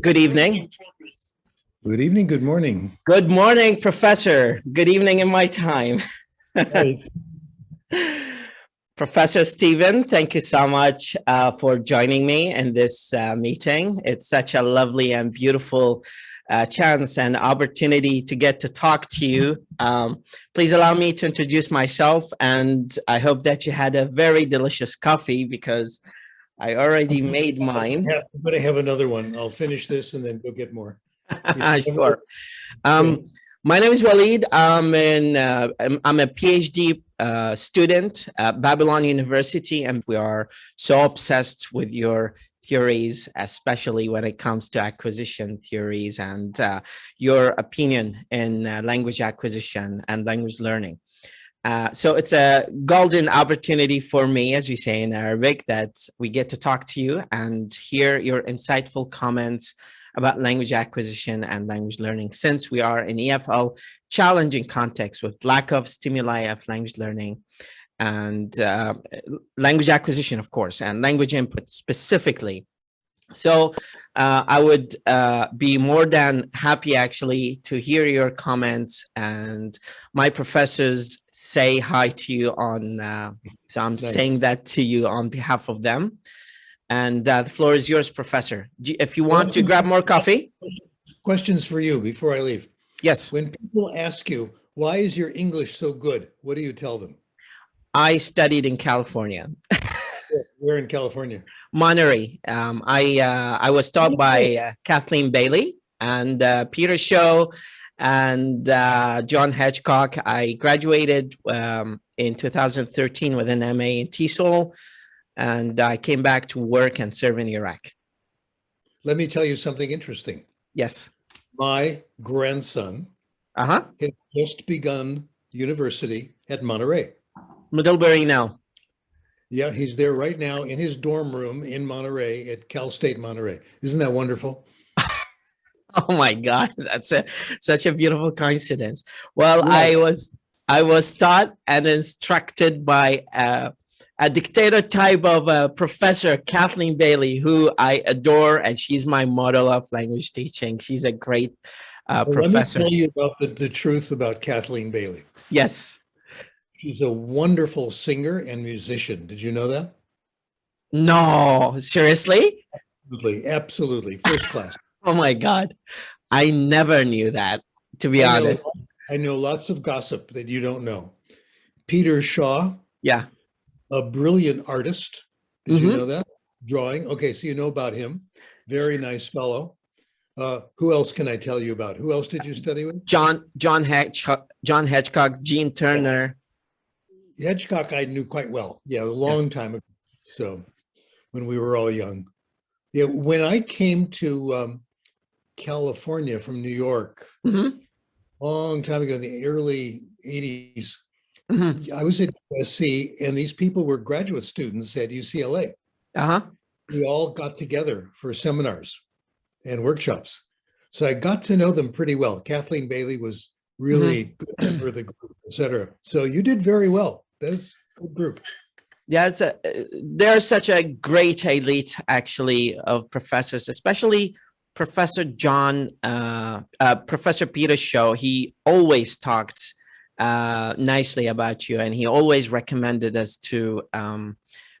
Good evening. Good evening. Good morning. Good morning, Professor. Good evening in my time. Right. Professor ستيفن, thank you so much for joining me in this meeting. It's such a lovely and beautiful chance and opportunity to get to talk to you. Please allow me to introduce myself, and I hope that you had a very delicious coffee because I already made mine. I'm going to have another one. I'll finish this and then go get more. Sure. My name is d.وليد. I'm a PhD student at Babylon University, and we are so obsessed with your theories, especially when it comes to acquisition theories and your opinion in language acquisition and language learning. So it's a golden opportunity for me, as we say in Arabic, that we get to talk to you and hear your insightful comments about language acquisition and language learning, since we are in EFL challenging context with lack of stimuli of language learning and language acquisition, of course, and language input specifically. So I would be more than happy actually to hear your comments, and my professors say hi to you on, so I'm saying that to you on behalf of them. And the floor is yours, Professor. If you want to grab more coffee. Questions for you before I leave. Yes. When people ask you, why is your English so good? What do you tell them? I studied in California. Where in California? Monterey. I was taught by Kathleen Bailey and Peter Shaw and John Hedgecock. I graduated in 2013 with an MA in TESOL, and I came back to work and serve in Iraq. Let me tell you something interesting. Yes. My grandson had just begun university at Monterey. Middlebury now. Yeah, he's there right now in his dorm room in Monterey at Cal State Monterey. Isn't that wonderful? Oh my God, that's such a beautiful coincidence. Well, yeah. I was taught and instructed by a dictator type of Professor Kathleen Bailey, who I adore, and she's my model of language teaching. She's a great professor. Let me tell you about the truth about Kathleen Bailey. Yes. She's a wonderful singer and musician. Did you know that? No, seriously? Absolutely, absolutely. First class. Oh my God. I never knew that, to be honest. I know lots of gossip that you don't know. Peter Shaw. Yeah. A brilliant artist. Did you know that? Drawing. Okay, so you know about him. Very nice fellow. Who else can I tell you about? Who else did you study with? John Hedgecock, Gene Turner. Hedgecock I knew quite well. Yeah, a long time ago. So when we were all young. Yeah, when I came to California from New York, long time ago in the early 80s, I was at USC, and these people were graduate students at UCLA. We all got together for seminars and workshops. So I got to know them pretty well. Kathleen Bailey was really good for the group, etc. So you did very well. That's a good group. Yeah, there's such a great elite, actually, of professors, especially Professor Professor Peter Shaw. He always talked nicely about you, and he always recommended us to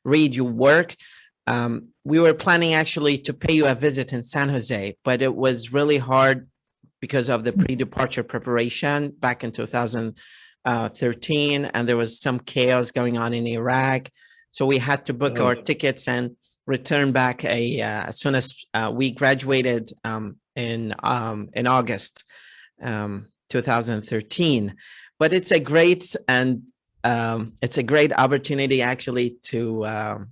read your work. We were planning actually to pay you a visit in San Jose, but it was really hard because of the pre-departure preparation back in 2013, and there was some chaos going on in Iraq. So we had to book our tickets and return back as soon as we graduated in August 2013. But it's a great opportunity actually to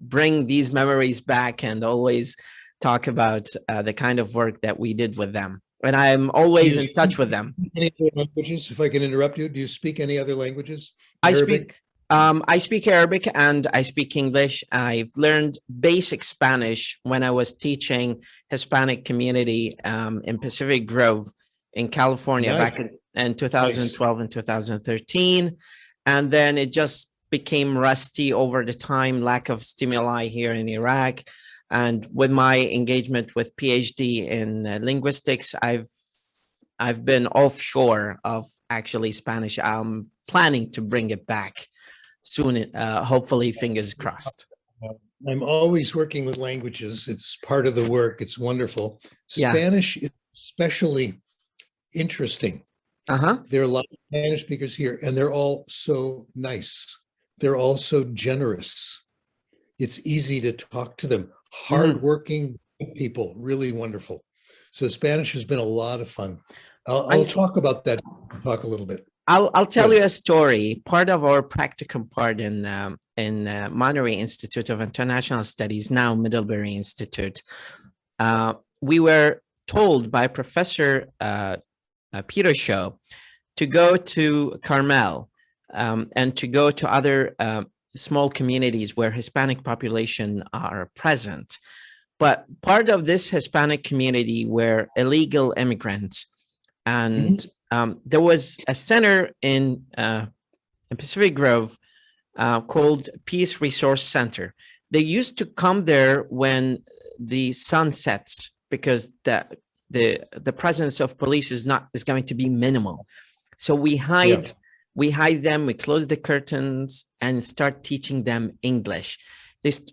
bring these memories back and always talk about the kind of work that we did with them. And I'm always in touch with them. Any other languages, if I can interrupt you? Do you speak any other languages? I speak Arabic and I speak English. I've learned basic Spanish when I was teaching Hispanic community in Pacific Grove in California back in 2012 and 2013. And then it just became rusty over the time, lack of stimuli here in Iraq. And with my engagement with PhD in linguistics, I've been offshore of actually Spanish. I'm planning to bring it back soon, hopefully, fingers crossed. I'm always working with languages. It's part of the work. It's wonderful. Yeah. Spanish is especially interesting. There are a lot of Spanish speakers here, and they're all so nice. They're all so generous. It's easy to talk to them. Hardworking people, really wonderful. So Spanish has been a lot of fun. I'll talk about that. Talk a little bit. I'll tell you a story. Part of our practicum part in Monterey Institute of International Studies, now Middlebury Institute, we were told by Professor Peter Shaw to go to Carmel and to go to other small communities where Hispanic population are present. But part of this Hispanic community were illegal immigrants. And there was a center in Pacific Grove called Peace Resource Center. They used to come there when the sun sets because the presence of police is going to be minimal. So we hide them, we close the curtains and start teaching them English.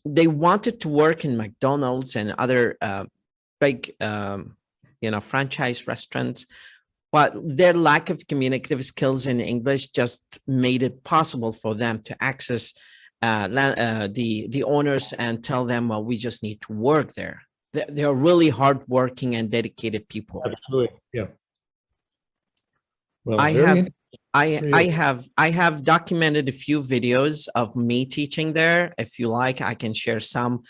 They wanted to work in McDonald's and other big franchise restaurants, but their lack of communicative skills in English just made it possible for them to access the owners and tell them, well, we just need to work there. They are really hardworking and dedicated people. Absolutely, yeah. Well, I have documented a few videos of me teaching there. If you like, I can share some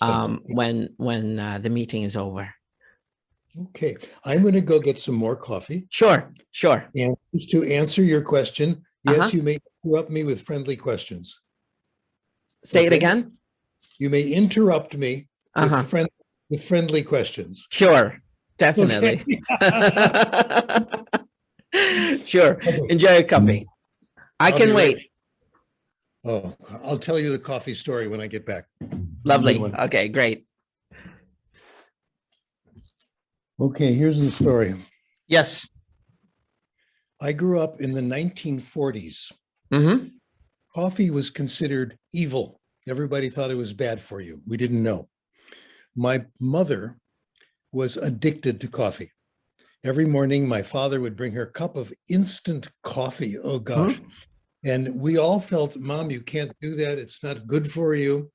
when the meeting is over. Okay, I'm going to go get some more coffee. Sure. And just to answer your question, yes, you may interrupt me with friendly questions. Say it again. You may interrupt me with friendly questions. Sure, definitely. Okay. Sure. Enjoy your coffee. I can wait. Oh, I'll tell you the coffee story when I get back. Lovely. Okay, great. Okay, here's the story. Yes. I grew up in the 1940s. Coffee was considered evil. Everybody thought it was bad for you. We didn't know. My mother was addicted to coffee. Every morning, my father would bring her a cup of instant coffee. Oh, gosh. And we all felt, Mom, you can't do that. It's not good for you.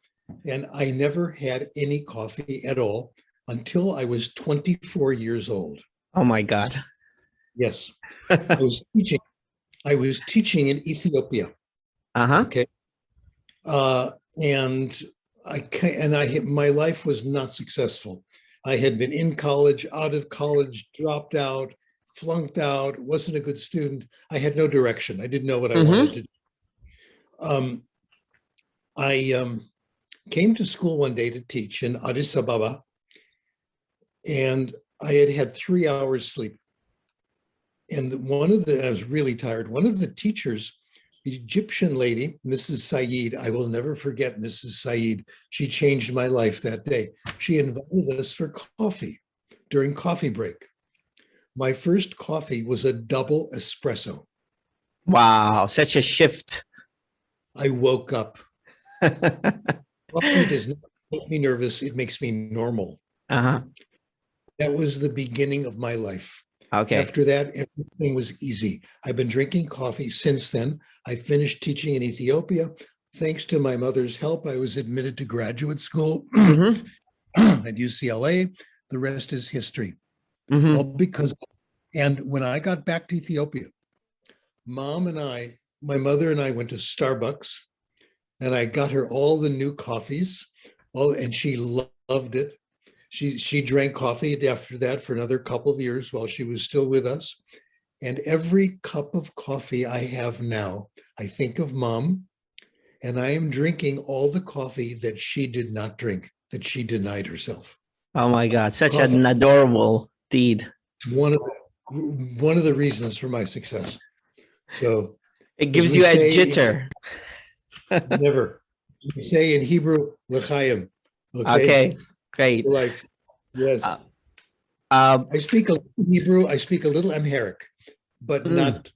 And I never had any coffee at all until I was 24 years old. Oh, my God. Yes. I was teaching in Ethiopia. Okay. And my life was not successful. I had been in college, out of college, dropped out, flunked out, wasn't a good student. I had no direction. I didn't know what I wanted to do. I came to school one day to teach in Addis Ababa, and I had 3 hours sleep. And I was really tired. One of the teachers, the Egyptian lady, Mrs. Saeed, I will never forget Mrs. Saeed. She changed my life that day. She invited us for coffee during coffee break. My first coffee was a double espresso. Wow, such a shift. I woke up. Coffee does not make me nervous. It makes me normal. That was the beginning of my life. Okay. After that, everything was easy. I've been drinking coffee since then. I finished teaching in Ethiopia. Thanks to my mother's help, I was admitted to graduate school at UCLA. The rest is history. All because, and when I got back to Ethiopia, my mother and I went to Starbucks, and I got her all the new coffees, and she loved it. She drank coffee after that for another couple of years while she was still with us. And every cup of coffee I have now, I think of Mom, and I am drinking all the coffee that she did not drink, that she denied herself. Oh my God, such an adorable deed. One of the reasons for my success. So it gives you a jitter. Never. We say in Hebrew, l'chaim. Okay. Great. Life. Yes. Uh, I speak a little Hebrew. I speak a little Amharic, but Mm. not.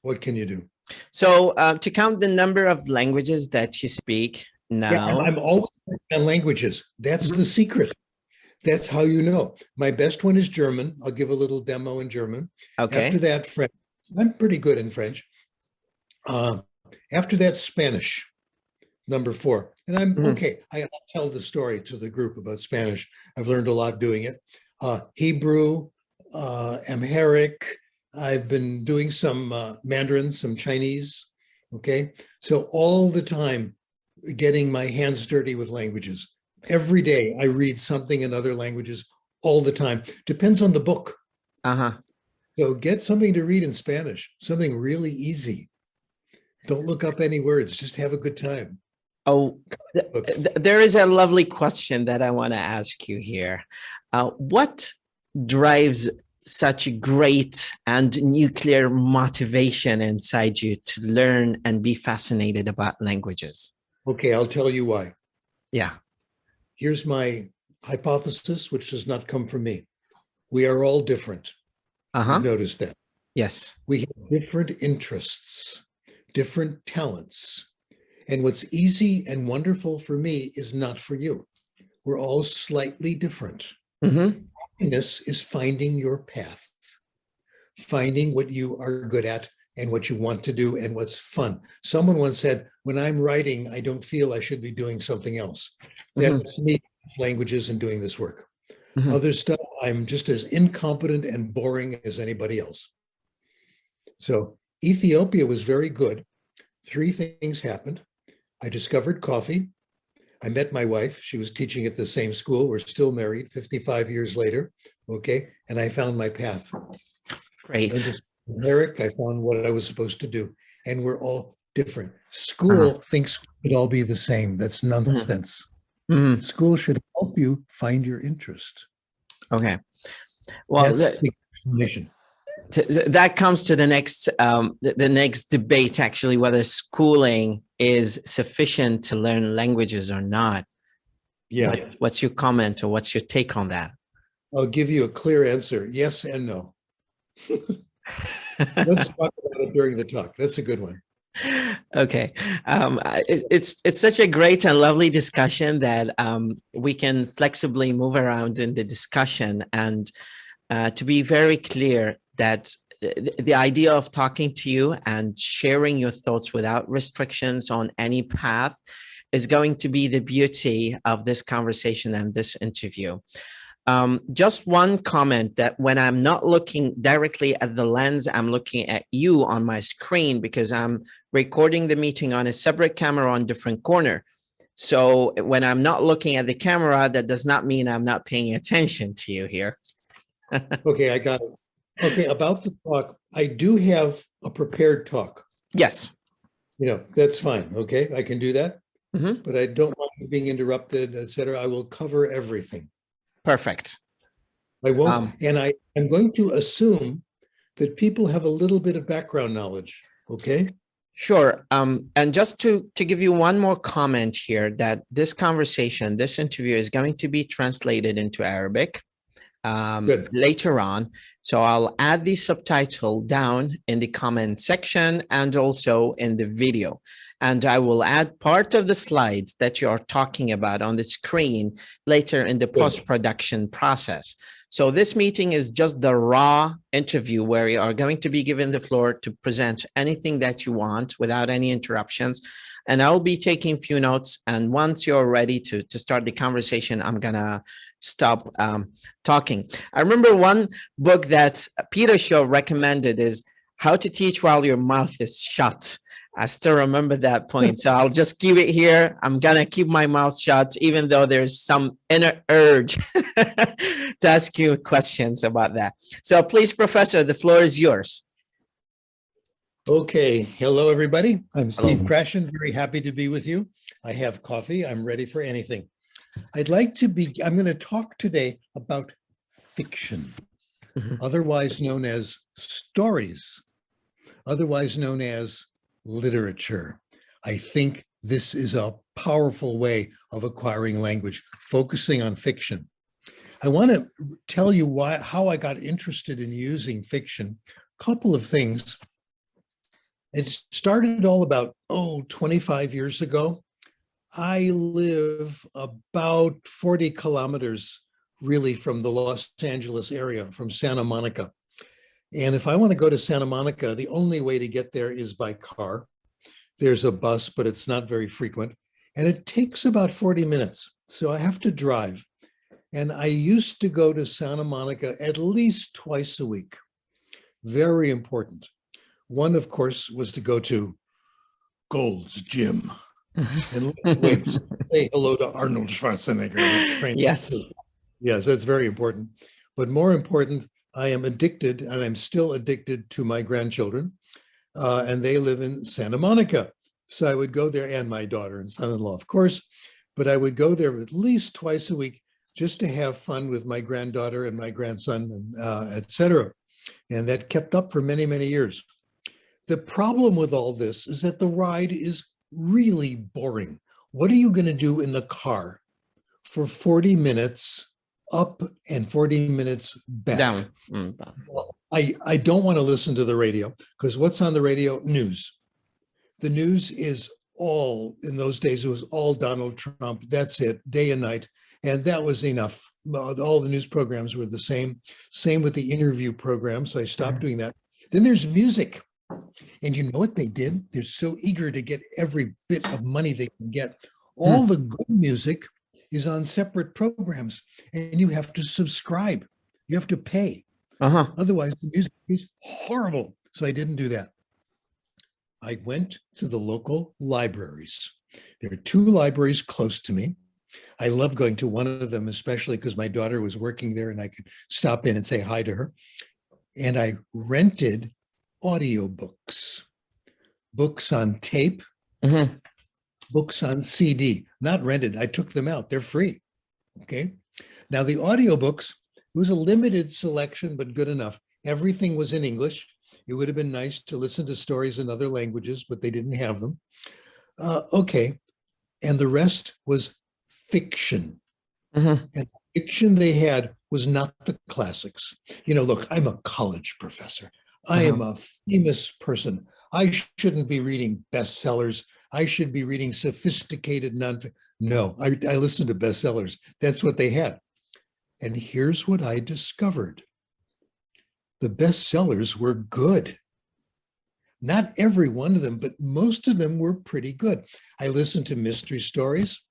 What can you do? so to count the number of languages that you speak Yeah, now. I'm always working on languages. That's Mhm. the secret. That's how you know. My best one is German. I'll give a little demo in German. Okay. After that, French. I'm pretty good in French. After that, Spanish, number 4. And I'm Mhm. okay. I'll tell the story to the group about Spanish. I've learned a lot doing it. Hebrew, Amharic. I've been doing some Mandarin, some Chinese. Okay. So all the time, getting my hands dirty with languages. Every day I read something in other languages all the time. Depends on the book. Uh-huh. So get something to read in Spanish, something really easy. Don't look up any words, just have a good time. Oh, Books. there is a lovely question that I want to ask you here. What drives such a great and nuclear motivation inside you to learn and be fascinated about languages? Okay, I'll tell you why. Yeah. Here's my hypothesis, which does not come from me. We are all different. Uh-huh. You've noticed that. Yes. We have different interests, different talents. And what's easy and wonderful for me is not for you. We're all slightly different. Mm-hmm. Happiness is finding your path, finding what you are good at and what you want to do and what's fun. Someone once said, when I'm writing, I don't feel I should be doing something else. That's me, languages and doing this work. Mhm. Other stuff, I'm just as incompetent and boring as anybody else. So Ethiopia was very good. 3 things happened. I discovered coffee. I met my wife. She was teaching at the same school. We're still married 55 years later. Okay. And I found my path. Great. Eric, I found what I was supposed to do. And we're all different. School thinks we should all be the same. That's nonsense. Mhm. School should help you find your interest. Okay. Well, That's the explanation. that comes to the next debate, actually, whether schooling is sufficient to learn languages or not. Yeah. What's your comment or what's your take on that? I'll give you a clear answer. Yes and no. Let's talk about it during the talk. That's a good one. Okay. It's such a great and lovely discussion that we can flexibly move around in the discussion. And to be very clear that the idea of talking to you and sharing your thoughts without restrictions on any path is going to be the beauty of this conversation and this interview. Just one comment that when I'm not looking directly at the lens, I'm looking at you on my screen because I'm recording the meeting on a separate camera on a different corner. So when I'm not looking at the camera, that does not mean I'm not paying attention to you here. Okay, I got it. Okay, about the talk, I do have a prepared talk. Yes. That's fine. Okay, I can do that. Mm-hmm. But I don't mind being interrupted, etc. I will cover everything. Perfect. I won't, and I'm going to assume that people have a little bit of background knowledge. Okay. Sure. And just to give you one more comment here, that this conversation, this interview is going to be translated into Arabic later on. So I'll add the subtitle down in the comment section and also in the video. And I will add part of the slides that you are talking about on the screen later in the post-production process. So this meeting is just the raw interview where you are going to be given the floor to present anything that you want without any interruptions. And I'll be taking a few notes. And once you're ready to start the conversation, I'm going to stop talking. I remember one book that Peter Shaw recommended is How to Teach While Your Mouth is Shut. I still remember that point. So I'll just keep it here. I'm going to keep my mouth shut, even though there's some inner urge to ask you questions about that. So please, Professor, the floor is yours. Okay. Hello, everybody. I'm Steve Krashen. Very happy to be with you. I have coffee. I'm ready for anything. I'm going to talk today about fiction, otherwise known as stories, otherwise known as literature. I think this is a powerful way of acquiring language, focusing on fiction. I want to tell you how I got interested in using fiction. A couple of things. It started all about, 25 years ago. I live about 40 kilometers really from the Los Angeles area, from Santa Monica. And if I want to go to Santa Monica, the only way to get there is by car. There's a bus, but it's not very frequent. And it takes about 40 minutes. So I have to drive. And I used to go to Santa Monica at least twice a week. Very important. One, of course, was to go to Gold's Gym and say hello to Arnold Schwarzenegger. Yes. Yes, that's very important. But more important, I am addicted, and I'm still addicted to my grandchildren, and they live in Santa Monica. So I would go there, and my daughter and son-in-law, of course, but I would go there at least twice a week just to have fun with my granddaughter and my grandson, and et cetera. And that kept up for many, many years. The problem with all this is that the ride is really boring. What are you going to do in the car for 40 minutes up and 40 minutes back? Down. Well, I don't want to listen to the radio, because what's on the radio? News. The news is all, in those days, it was all Donald Trump. That's it, day and night. And that was enough. All the news programs were the same. Same with the interview program. So I stopped doing that. Then there's music. And you know what they did? They're so eager to get every bit of money they can get. All the good music is on separate programs, and you have to subscribe. You have to pay. Otherwise, the music is horrible. So I didn't do that. I went to the local libraries. There are 2 libraries close to me. I love going to one of them, especially because my daughter was working there and I could stop in and say hi to her. And I rented audiobooks, books on tape, books on CD, not rented. I took them out. They're free. Okay. Now the audiobooks, it was a limited selection, but good enough. Everything was in English. It would have been nice to listen to stories in other languages, but they didn't have them. Okay. And the rest was fiction. And the fiction they had was not the classics. You know, look, I'm a college professor. I am a famous person. I shouldn't be reading bestsellers. I should be reading sophisticated nonfiction. No, I listened to bestsellers. That's what they had. And here's what I discovered. The bestsellers were good. Not every one of them, but most of them were pretty good. I listened to mystery stories.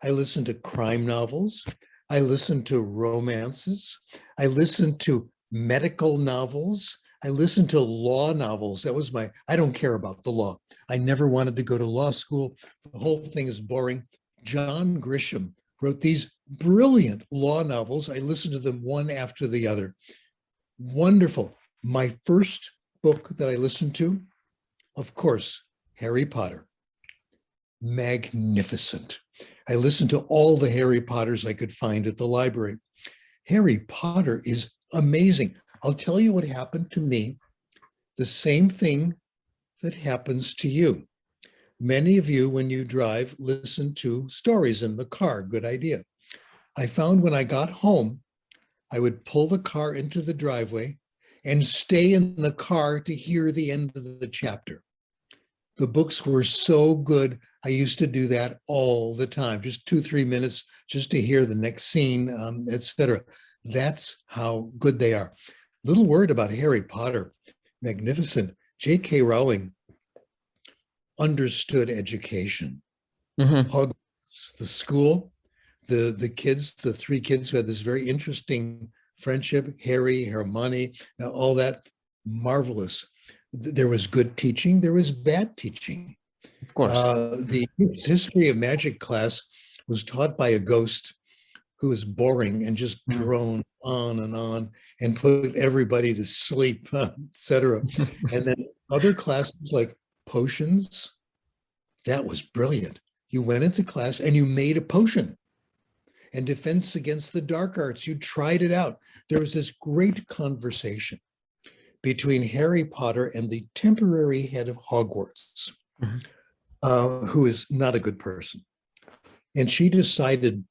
I listened to crime novels. I listened to romances. I listened to medical novels. I listened to law novels. That was I don't care about the law. I never wanted to go to law school. The whole thing is boring. John Grisham wrote these brilliant law novels. I listened to them one after the other. Wonderful. My first book that I listened to, of course, Harry Potter. Magnificent. I listened to all the Harry Potters I could find at the library. Harry Potter is amazing. I'll tell you what happened to me, the same thing that happens to you. Many of you, when you drive, listen to stories in the car. Good idea. I found when I got home, I would pull the car into the driveway and stay in the car to hear the end of the chapter. The books were so good. I used to do that all the time, just 2-3 minutes, just to hear the next scene, etc. That's how good they are. Little word about Harry Potter. Magnificent. J.K. Rowling understood education. Hogwarts, the school, the kids, the 3 kids who had this very interesting friendship, Harry, Hermione, all that, marvelous. There was good teaching, there was bad teaching. Of course. The history of magic class was taught by a ghost who was boring and just droned on and put everybody to sleep, etc. And then other classes like potions, that was brilliant. You went into class and you made a potion. And defense against the dark arts, you tried it out. There was this great conversation between Harry Potter and the temporary head of Hogwarts. who is not a good person. And she decided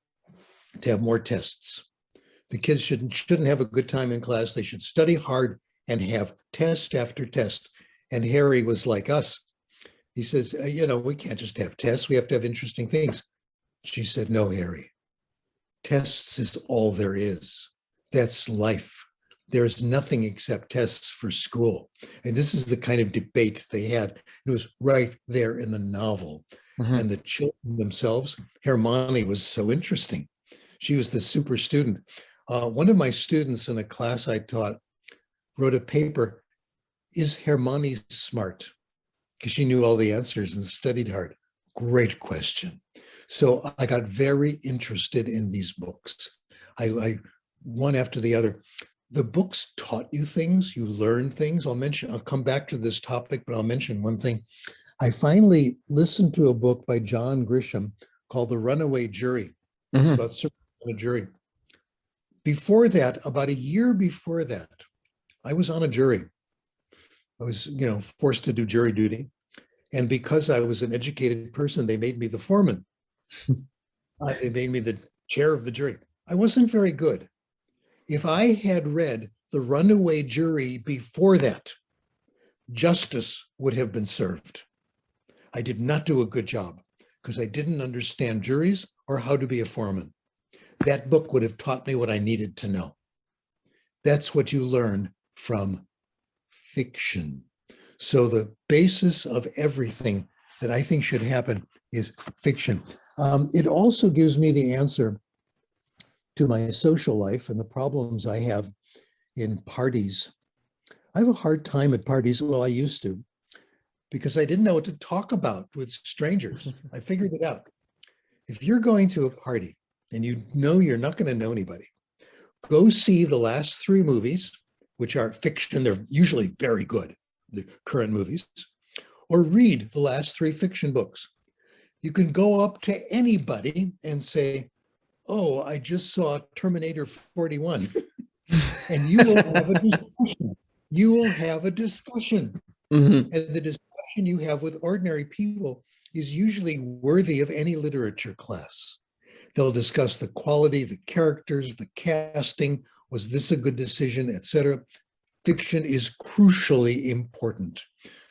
to have more tests. The kids shouldn't have a good time in class. They should study hard and have test after test. And Harry was like us. He says, we can't just have tests. We have to have interesting things. She said, no, Harry, tests is all there is. That's life. There's nothing except tests for school. And this is the kind of debate they had. It was right there in the novel. Mm-hmm. And the children themselves, Hermione was so interesting. She was the super student. One of my students in a class I taught wrote a paper, is Hermione smart? Because she knew all the answers and studied hard. Great question. So I got very interested in these books. I one after the other. The books taught you things, you learned things. I'll come back to this topic, but I'll mention one thing. I finally listened to a book by John Grisham called The Runaway Jury. Mm-hmm. It's about serving on a jury. Before that, about a year before that, I was on a jury. I was, forced to do jury duty. And because I was an educated person, they made me the foreman. They made me the chair of the jury. I wasn't very good. If I had read The Runaway Jury before that, justice would have been served. I did not do a good job because I didn't understand juries or how to be a foreman. That book would have taught me what I needed to know. That's what you learn from fiction. So the basis of everything that I think should happen is fiction. It also gives me the answer to my social life and the problems I have in parties. I have a hard time at parties. Well, I used to, because I didn't know what to talk about with strangers. I figured it out. If you're going to a party and you know you're not going to know anybody, go see the last 3 movies, which are fiction. They're usually very good, the current movies, or read the last 3 fiction books. You can go up to anybody and say, oh, I just saw Terminator 41. And you will have a discussion. You will have a discussion. Mm-hmm. And the discussion you have with ordinary people is usually worthy of any literature class. They'll discuss the quality, the characters, the casting. Was this a good decision, etc. Fiction is crucially important.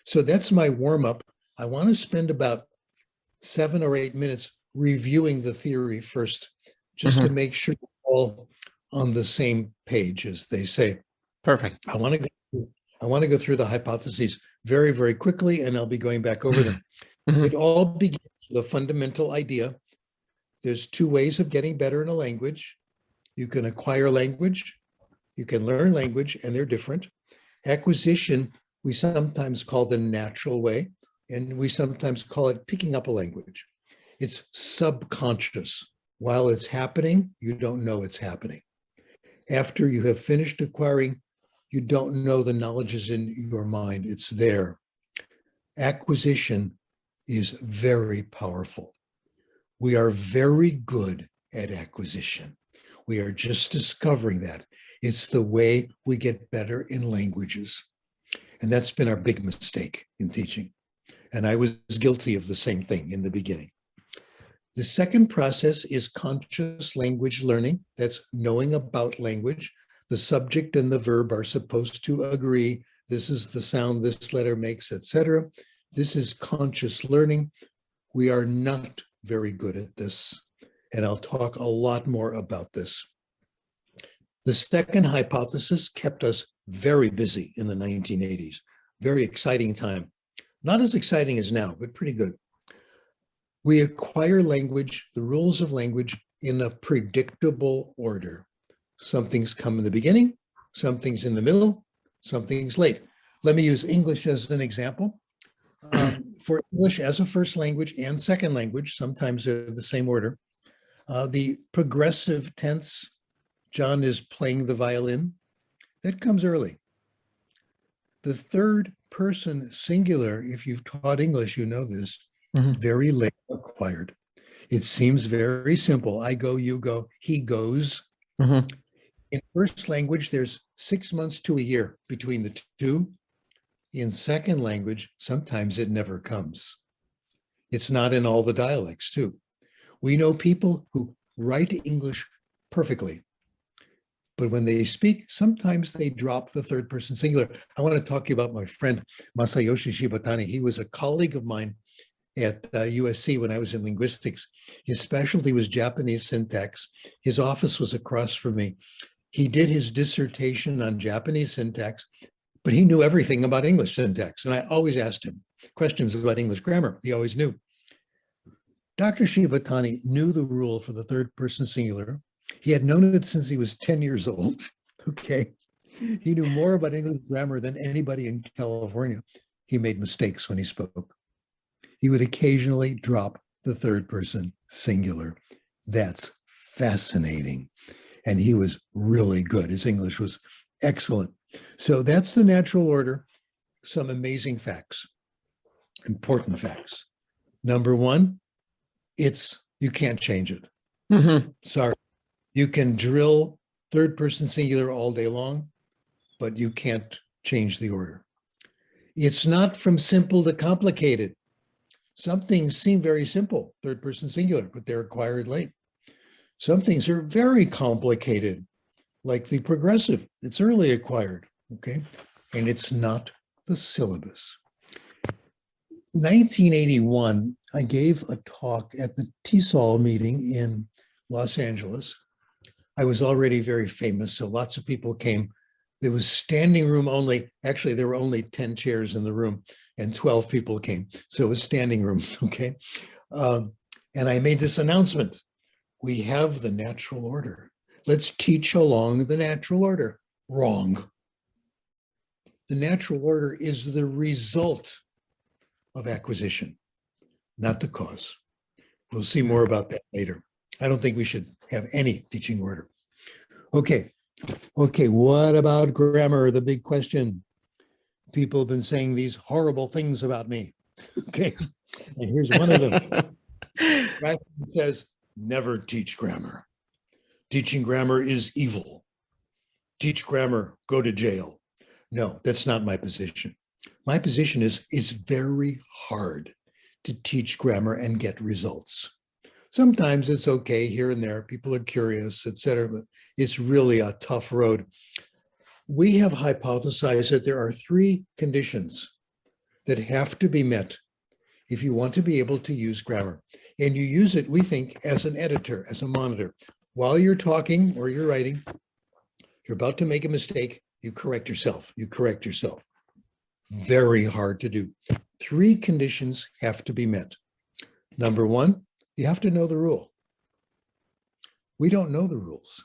So that's my warm-up. I want to spend about 7 or 8 minutes reviewing the theory first, just to make sure we're all on the same page, as they say. Perfect. I want to go through the hypotheses very, very quickly, and I'll be going back over them. Mm-hmm. It all begins with a fundamental idea. There's 2 ways of getting better in a language. You can acquire language, you can learn language, and they're different. Acquisition, we sometimes call the natural way, and we sometimes call it picking up a language. It's subconscious. While it's happening, you don't know it's happening. After you have finished acquiring, you don't know the knowledge is in your mind. It's there. Acquisition is very powerful. We are very good at acquisition. We are just discovering that. It's the way we get better in languages. And that's been our big mistake in teaching. And I was guilty of the same thing in the beginning. The second process is conscious language learning. That's knowing about language. The subject and the verb are supposed to agree. This is the sound this letter makes, etc. This is conscious learning. We are not very good at this, and I'll talk a lot more about this. The second hypothesis kept us very busy in the 1980s. Very exciting time. Not as exciting as now, but pretty good. We acquire language, the rules of language, in a predictable order. Some things come in the beginning, some things in the middle, some things late. Let me use English as an example. For English as a first language and second language, sometimes they're the same order. The progressive tense, John is playing the violin, that comes early. The third person singular, if you've taught English, you know this, very late acquired. It seems very simple. I go, you go, he goes. In first language, there's 6 months to a year between the two. In second language, sometimes it never comes. It's not in all the dialects, too. We know people who write English perfectly, but when they speak, sometimes they drop the third person singular. I want to talk to you about my friend Masayoshi Shibatani. He was a colleague of mine at USC when I was in linguistics. His specialty was Japanese syntax. His office was across from me. He did his dissertation on Japanese syntax, but he knew everything about English syntax. And I always asked him questions about English grammar. He always knew. Dr. Shibatani knew the rule for the third person singular. He had known it since he was 10 years old. Okay. He knew more about English grammar than anybody in California. He made mistakes when he spoke. He would occasionally drop the third person singular. That's fascinating. And he was really good. His English was excellent. So that's the natural order. Some amazing facts, important facts. Number one, you can't change it. Mm-hmm. Sorry. You can drill third person singular all day long, but you can't change the order. It's not from simple to complicated. Some things seem very simple, third person singular, but they're acquired late. Some things are very complicated, like the progressive. It's early acquired, okay? And it's not the syllabus. 1981, I gave a talk at the TESOL meeting in Los Angeles. I was already very famous, so lots of people came. There was standing room only. Actually, there were only 10 chairs in the room and 12 people came. So it was standing room, okay? And I made this announcement. We have the natural order. Let's teach along the natural order. Wrong. The natural order is the result of acquisition, not the cause. We'll see more about that later. I don't think we should have any teaching order. Okay, what about grammar? The big question. People have been saying these horrible things about me. Okay, and here's one of them. Krashen says, never teach grammar. Teaching grammar is evil. Teach grammar, go to jail. No, that's not my position. My position is it's very hard to teach grammar and get results. Sometimes it's okay here and there. People are curious, et cetera, but it's really a tough road. We have hypothesized that there are 3 conditions that have to be met if you want to be able to use grammar. And you use it, we think, as an editor, as a monitor. While you're talking or you're writing, you're about to make a mistake, you correct yourself. You correct yourself. Very hard to do. 3 conditions have to be met. Number 1, you have to know the rule. We don't know the rules.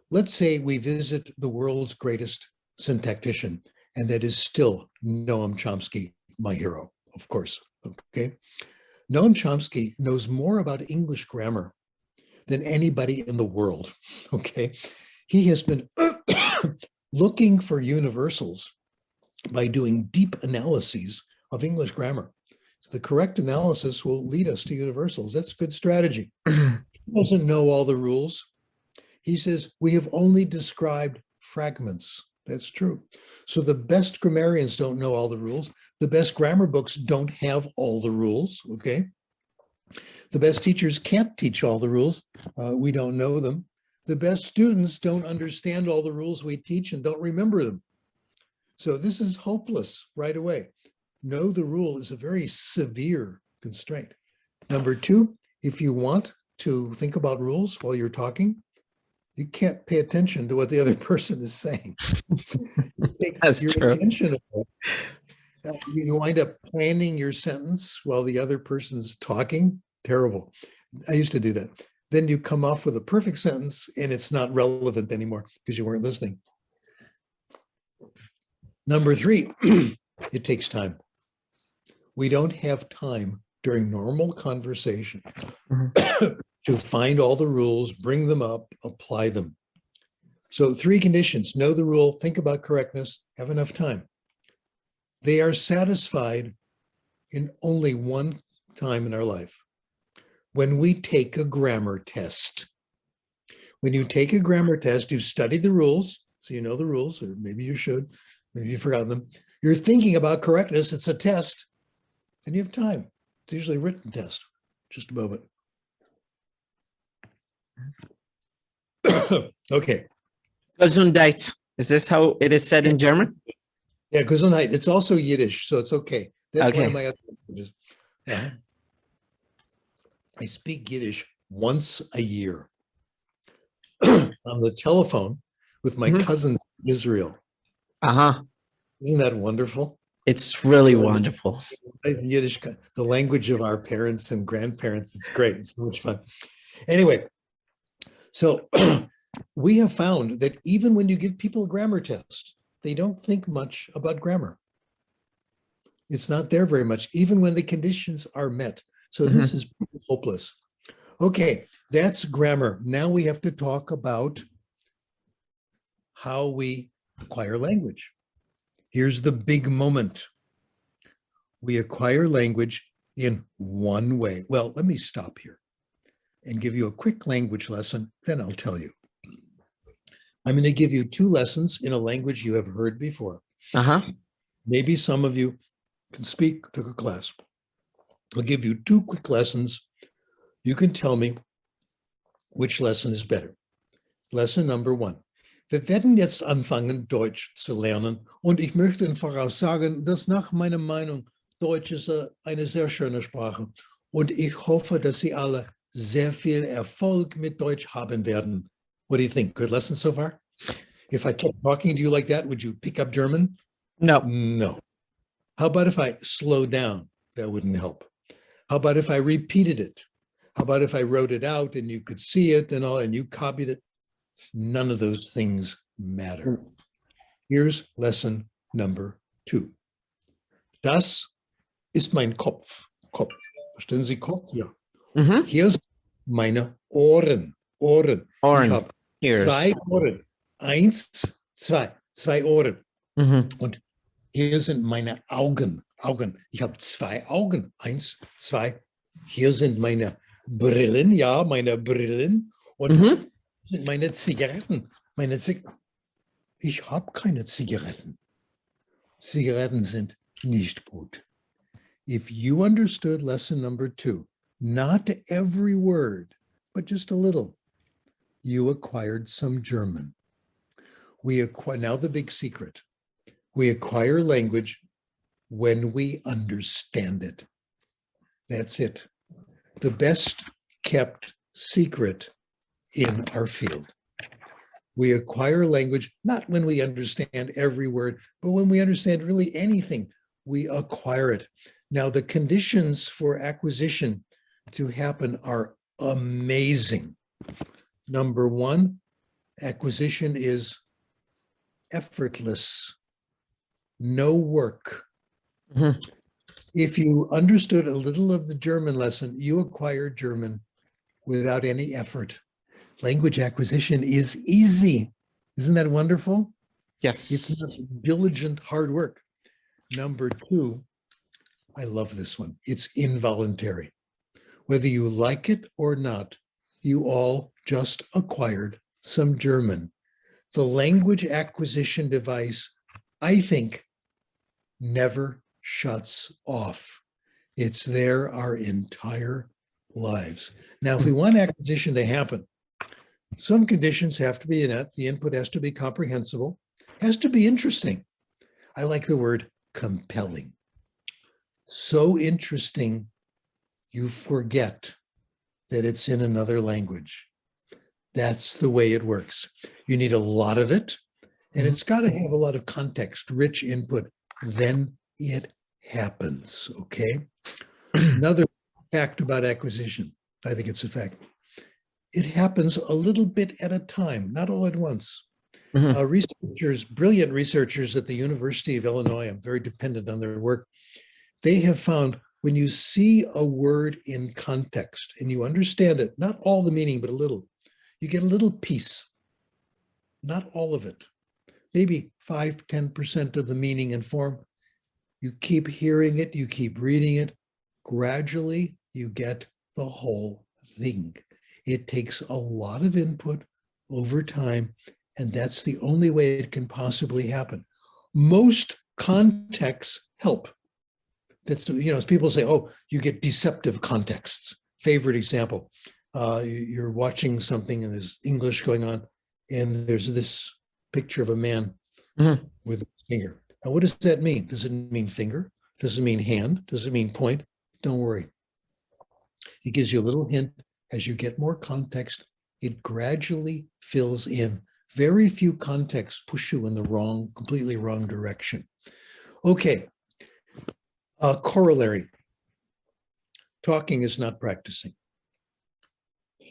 Let's say we visit the world's greatest syntactician, and that is still Noam Chomsky, my hero, of course, okay? Noam Chomsky knows more about English grammar than anybody in the world, okay? He has been looking for universals by doing deep analyses of English grammar. So the correct analysis will lead us to universals. That's good strategy. He doesn't know all the rules. He says, we have only described fragments. That's true. So the best grammarians don't know all the rules. The best grammar books don't have all the rules, okay? The best teachers can't teach all the rules. We don't know them. The best students don't understand all the rules we teach and don't remember them. So this is hopeless right away. Know the rule is a very severe constraint. Number 2, if you want to think about rules while you're talking, you can't pay attention to what the other person is saying. That's your true. attention away. You wind up planning your sentence while the other person's talking. Terrible. I used to do that. Then you come off with a perfect sentence and it's not relevant anymore because you weren't listening. Number 3, it takes time. We don't have time during normal conversation to find all the rules, bring them up, apply them. So 3 conditions: know the rule, think about correctness, have enough time. They are satisfied in only one time in our life, when we take a grammar test. When you take a grammar test, you study the rules, so you know the rules, or maybe you should, maybe you've forgotten them. You're thinking about correctness, it's a test, and you have time. It's usually a written test. Just a moment. Okay. Gesundheit. Is this how it is said in German? Yeah, Gesundheit. It's also Yiddish, so it's okay. That's one of my other languages. I speak Yiddish once a year on the telephone with my cousin in Israel. Uh-huh. Isn't that wonderful? It's really wonderful. Yiddish, the language of our parents and grandparents. It's great. It's so much fun. Anyway, so we have found that even when you give people a grammar test, they don't think much about grammar. It's not there very much, even when the conditions are met. So this is hopeless. Okay, that's grammar. Now we have to talk about how we acquire language. Here's the big moment. We acquire language in one way. Well, let me stop here and give you a quick language lesson, then I'll tell you. I'm going to give you 2 lessons in a language you have heard before. Maybe some of you can speak, took a class. I'll give you 2 quick lessons. You can tell me which lesson is better. Lesson number 1. Wir werden jetzt anfangen, Deutsch zu lernen. Und ich möchte Ihnen voraussagen, dass nach meiner Meinung Deutsch ist eine sehr schöne Sprache. Und ich hoffe, dass Sie alle sehr viel Erfolg mit Deutsch haben werden. What do you think? Good lesson so far? If I kept talking to you like that, would you pick up German? No. No. How about if I slowed down? That wouldn't help. How about if I repeated it? How about if I wrote it out and you could see it and all, and you copied it? None of those things matter. Here's lesson number 2. Das ist mein Kopf. Kopf. Verstehen Sie Kopf? Ja. Hier sind meine Ohren. Ohren. Ich habe 2 Ohren. 1, 2. 2 Ohren. Und hier sind meine Augen. Augen. Ich habe 2 Augen. 1, 2. Hier sind meine Brillen. Ja, meine Brillen. Und sind meine Zigaretten. Ich habe keine Zigaretten. Zigaretten sind nicht gut. If you understood lesson number 2, not every word, but just a little, you acquired some German. Now the big secret. We acquire language when we understand it. That's it. The best kept secret in our field. We acquire language not when we understand every word, but when we understand really anything, we acquire it. Now, the conditions for acquisition to happen are amazing. Number 1, acquisition is effortless, no work. If you understood a little of the German lesson, you acquired German without any effort. Language acquisition is easy. Isn't that wonderful? Yes. It's not diligent hard work. Number 2, I love this one. It's involuntary. Whether you like it or not, you all just acquired some German. The language acquisition device, I think, never shuts off. It's there our entire lives. Now, if we want acquisition to happen, some conditions have to be met. The input has to be comprehensible, has to be interesting. I like the word compelling. So interesting, you forget that it's in another language. That's the way it works. You need a lot of it, and it's got to have a lot of context, rich input. Then it happens, okay? Another fact about acquisition, I think it's a fact. It happens a little bit at a time, not all at once. Researchers, brilliant researchers at the University of Illinois, I'm very dependent on their work, they have found when you see a word in context and you understand it, not all the meaning, but a little, you get a little piece, not all of it, maybe 5-10% of the meaning and form. You keep hearing it, you keep reading it, gradually you get the whole thing. It takes a lot of input over time, and that's the only way it can possibly happen. Most contexts help. That's, people say, oh, you get deceptive contexts. Favorite example, you're watching something and there's English going on, and there's this picture of a man with a finger. Now, what does that mean? Does it mean finger? Does it mean hand? Does it mean point? Don't worry. It gives you a little hint. As you get more context, it gradually fills in. Very few contexts push you in the completely wrong direction. Okay. Corollary. Talking is not practicing.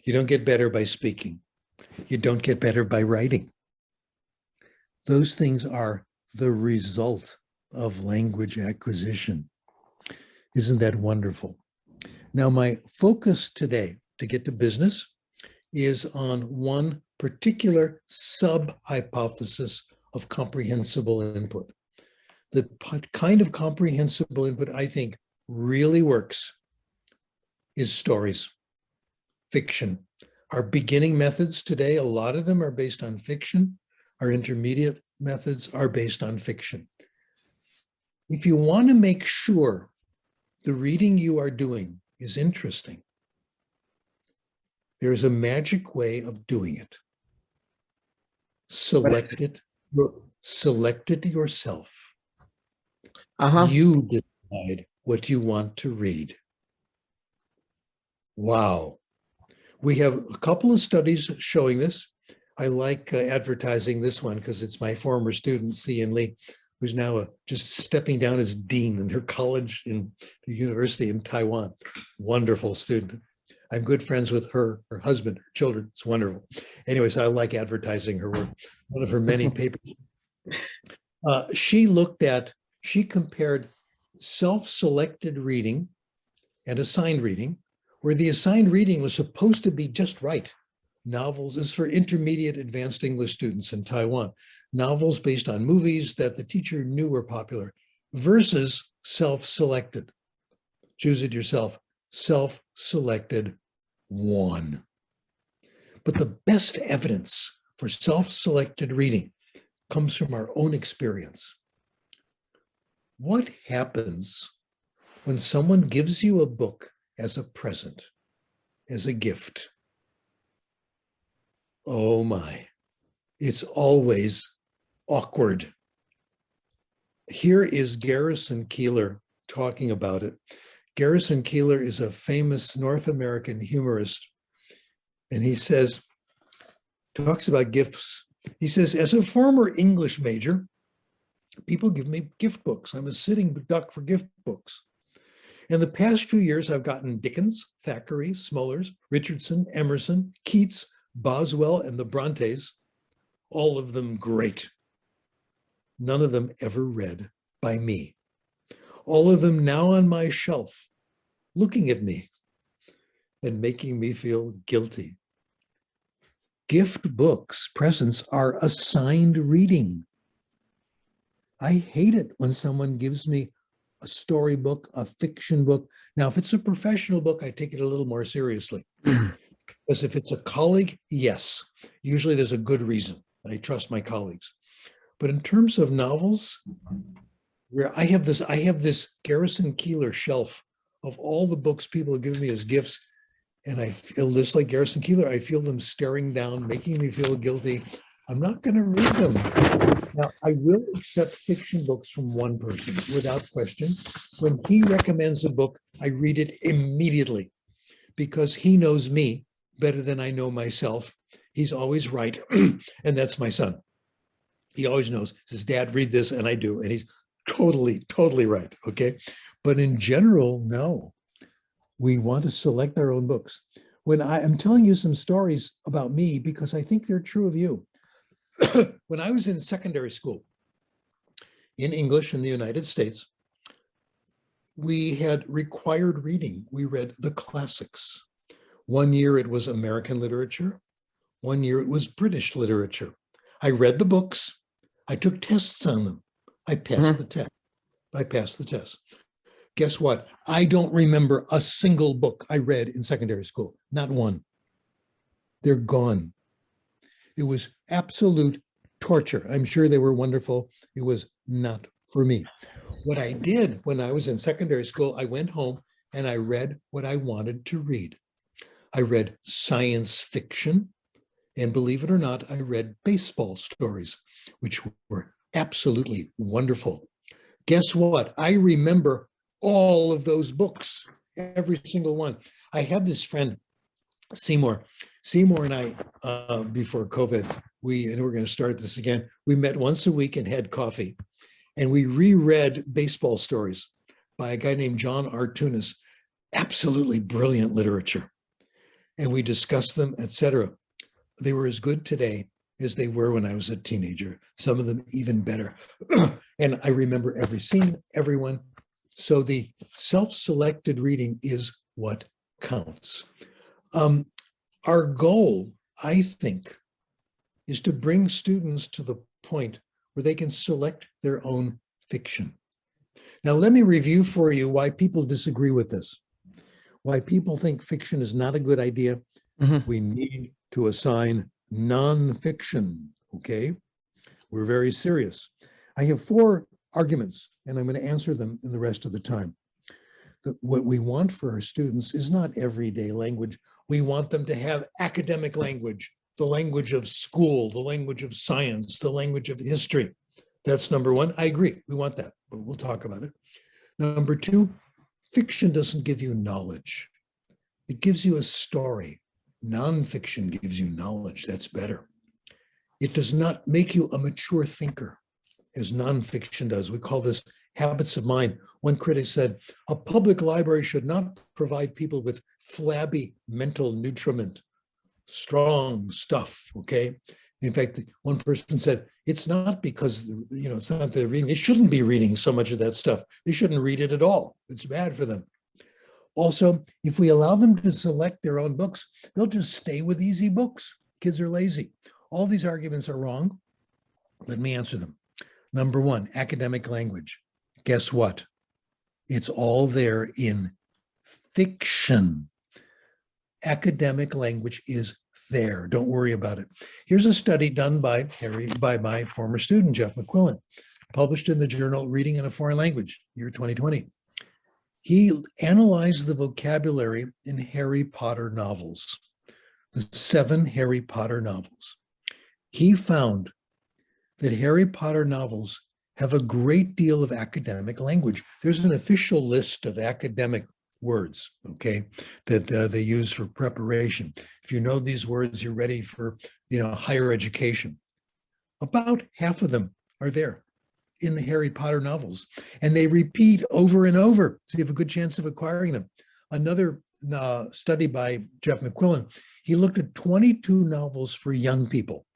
You don't get better by speaking. You don't get better by writing. Those things are the result of language acquisition. Isn't that wonderful? Now, my focus today, to get to business, is on one particular sub-hypothesis of comprehensible input. The kind of comprehensible input I think really works is stories, fiction. Our beginning methods today, a lot of them are based on fiction. Our intermediate methods are based on fiction. If you want to make sure the reading you are doing is interesting, there is a magic way of doing it. Select it yourself. You decide what you want to read. Wow. We have a couple of studies showing this. I like advertising this one because it's my former student, C.N. Lee, who's now just stepping down as dean in her college in the university in Taiwan. Wonderful student. I'm good friends with her husband, her children. It's wonderful. Anyways, I like advertising her work. One of her many papers. She compared self-selected reading and assigned reading, where the assigned reading was supposed to be just right. Novels is for intermediate advanced English students in Taiwan. Novels based on movies that the teacher knew were popular versus self-selected. Choose it yourself. Self-selected won. But the best evidence for self-selected reading comes from our own experience. What happens when someone gives you a book as a present, as a gift? Oh my, it's always awkward. Here is Garrison Keillor talking about it. Garrison Keillor is a famous North American humorist, and he talks about gifts. He says, as a former English major, people give me gift books. I'm a sitting duck for gift books. In the past few years, I've gotten Dickens, Thackeray, Smollers, Richardson, Emerson, Keats, Boswell, and the Brontes, all of them great. None of them ever read by me. All of them now on my shelf, looking at me and making me feel guilty. Gift books, presents, are assigned reading. I hate it when someone gives me a storybook, a fiction book. Now, if it's a professional book, I take it a little more seriously. Because if it's a colleague, yes, usually there's a good reason. I trust my colleagues. But in terms of novels, where I have this Garrison Keillor shelf of all the books people have given me as gifts, and I feel this like Garrison Keillor, I feel them staring down, making me feel guilty. I'm not going to read them. Now, I will accept fiction books from one person without question. When he recommends a book, I read it immediately because he knows me better than I know myself. He's always right, and that's my son. He always knows. He says, Dad, read this, and I do, and he's totally right, okay? But in general, no. We want to select our own books. When I am telling you some stories about me because I think they're true of you. When I was in secondary school in English in the United States, we had required reading. We read the classics. One year it was American literature. One year it was British literature. I read the books. I took tests on them. I passed the test. I passed the test. Guess what? I don't remember a single book I read in secondary school. Not one. They're gone. It was absolute torture. I'm sure they were wonderful. It was not for me. What I did when I was in secondary school, I went home and I read what I wanted to read. I read science fiction, and believe it or not, I read baseball stories, which were absolutely wonderful. Guess what? I remember all of those books, every single one. I have this friend, Seymour. Seymour and I, before COVID, and we're going to start this again, we met once a week and had coffee, and we reread baseball stories by a guy named John Artunis. Absolutely brilliant literature. And we discussed them, etc. They were as good today as they were when I was a teenager, some of them even better. And I remember every scene, everyone. So the self-selected reading is what counts. Our goal, I think, is to bring students to the point where they can select their own fiction. Now, let me review for you why people disagree with this, why people think fiction is not a good idea. We need to assign nonfiction, okay? We're very serious. I have 4 arguments, and I'm going to answer them in the rest of the time. What we want for our students is not everyday language. We want them to have academic language, the language of school, the language of science, the language of history. That's number 1. I agree, we want that, but we'll talk about it. Number 2, fiction doesn't give you knowledge. It gives you a story. Nonfiction gives you knowledge. That's better. It does not make you a mature thinker, as nonfiction does. We call this habits of mind. One critic said, a public library should not provide people with flabby mental nutriment, strong stuff, okay? In fact, one person said, it's not because, it's not they're reading, they shouldn't be reading so much of that stuff. They shouldn't read it at all. It's bad for them. Also, if we allow them to select their own books, they'll just stay with easy books. Kids are lazy. All these arguments are wrong. Let me answer them. Number 1, academic language. Guess what? It's all there in fiction. Academic language is there. Don't worry about it. Here's a study done by my former student, Jeff McQuillan, published in the journal Reading in a Foreign Language, year 2020. He analyzed the vocabulary in Harry Potter novels, the 7 Harry Potter novels. He found that Harry Potter novels have a great deal of academic language. There's an official list of academic words, okay, that they use for preparation. If you know these words, you're ready for, higher education. About half of them are there in the Harry Potter novels, and they repeat over and over, so you have a good chance of acquiring them. Another study by Jeff McQuillan, he looked at 22 novels for young people,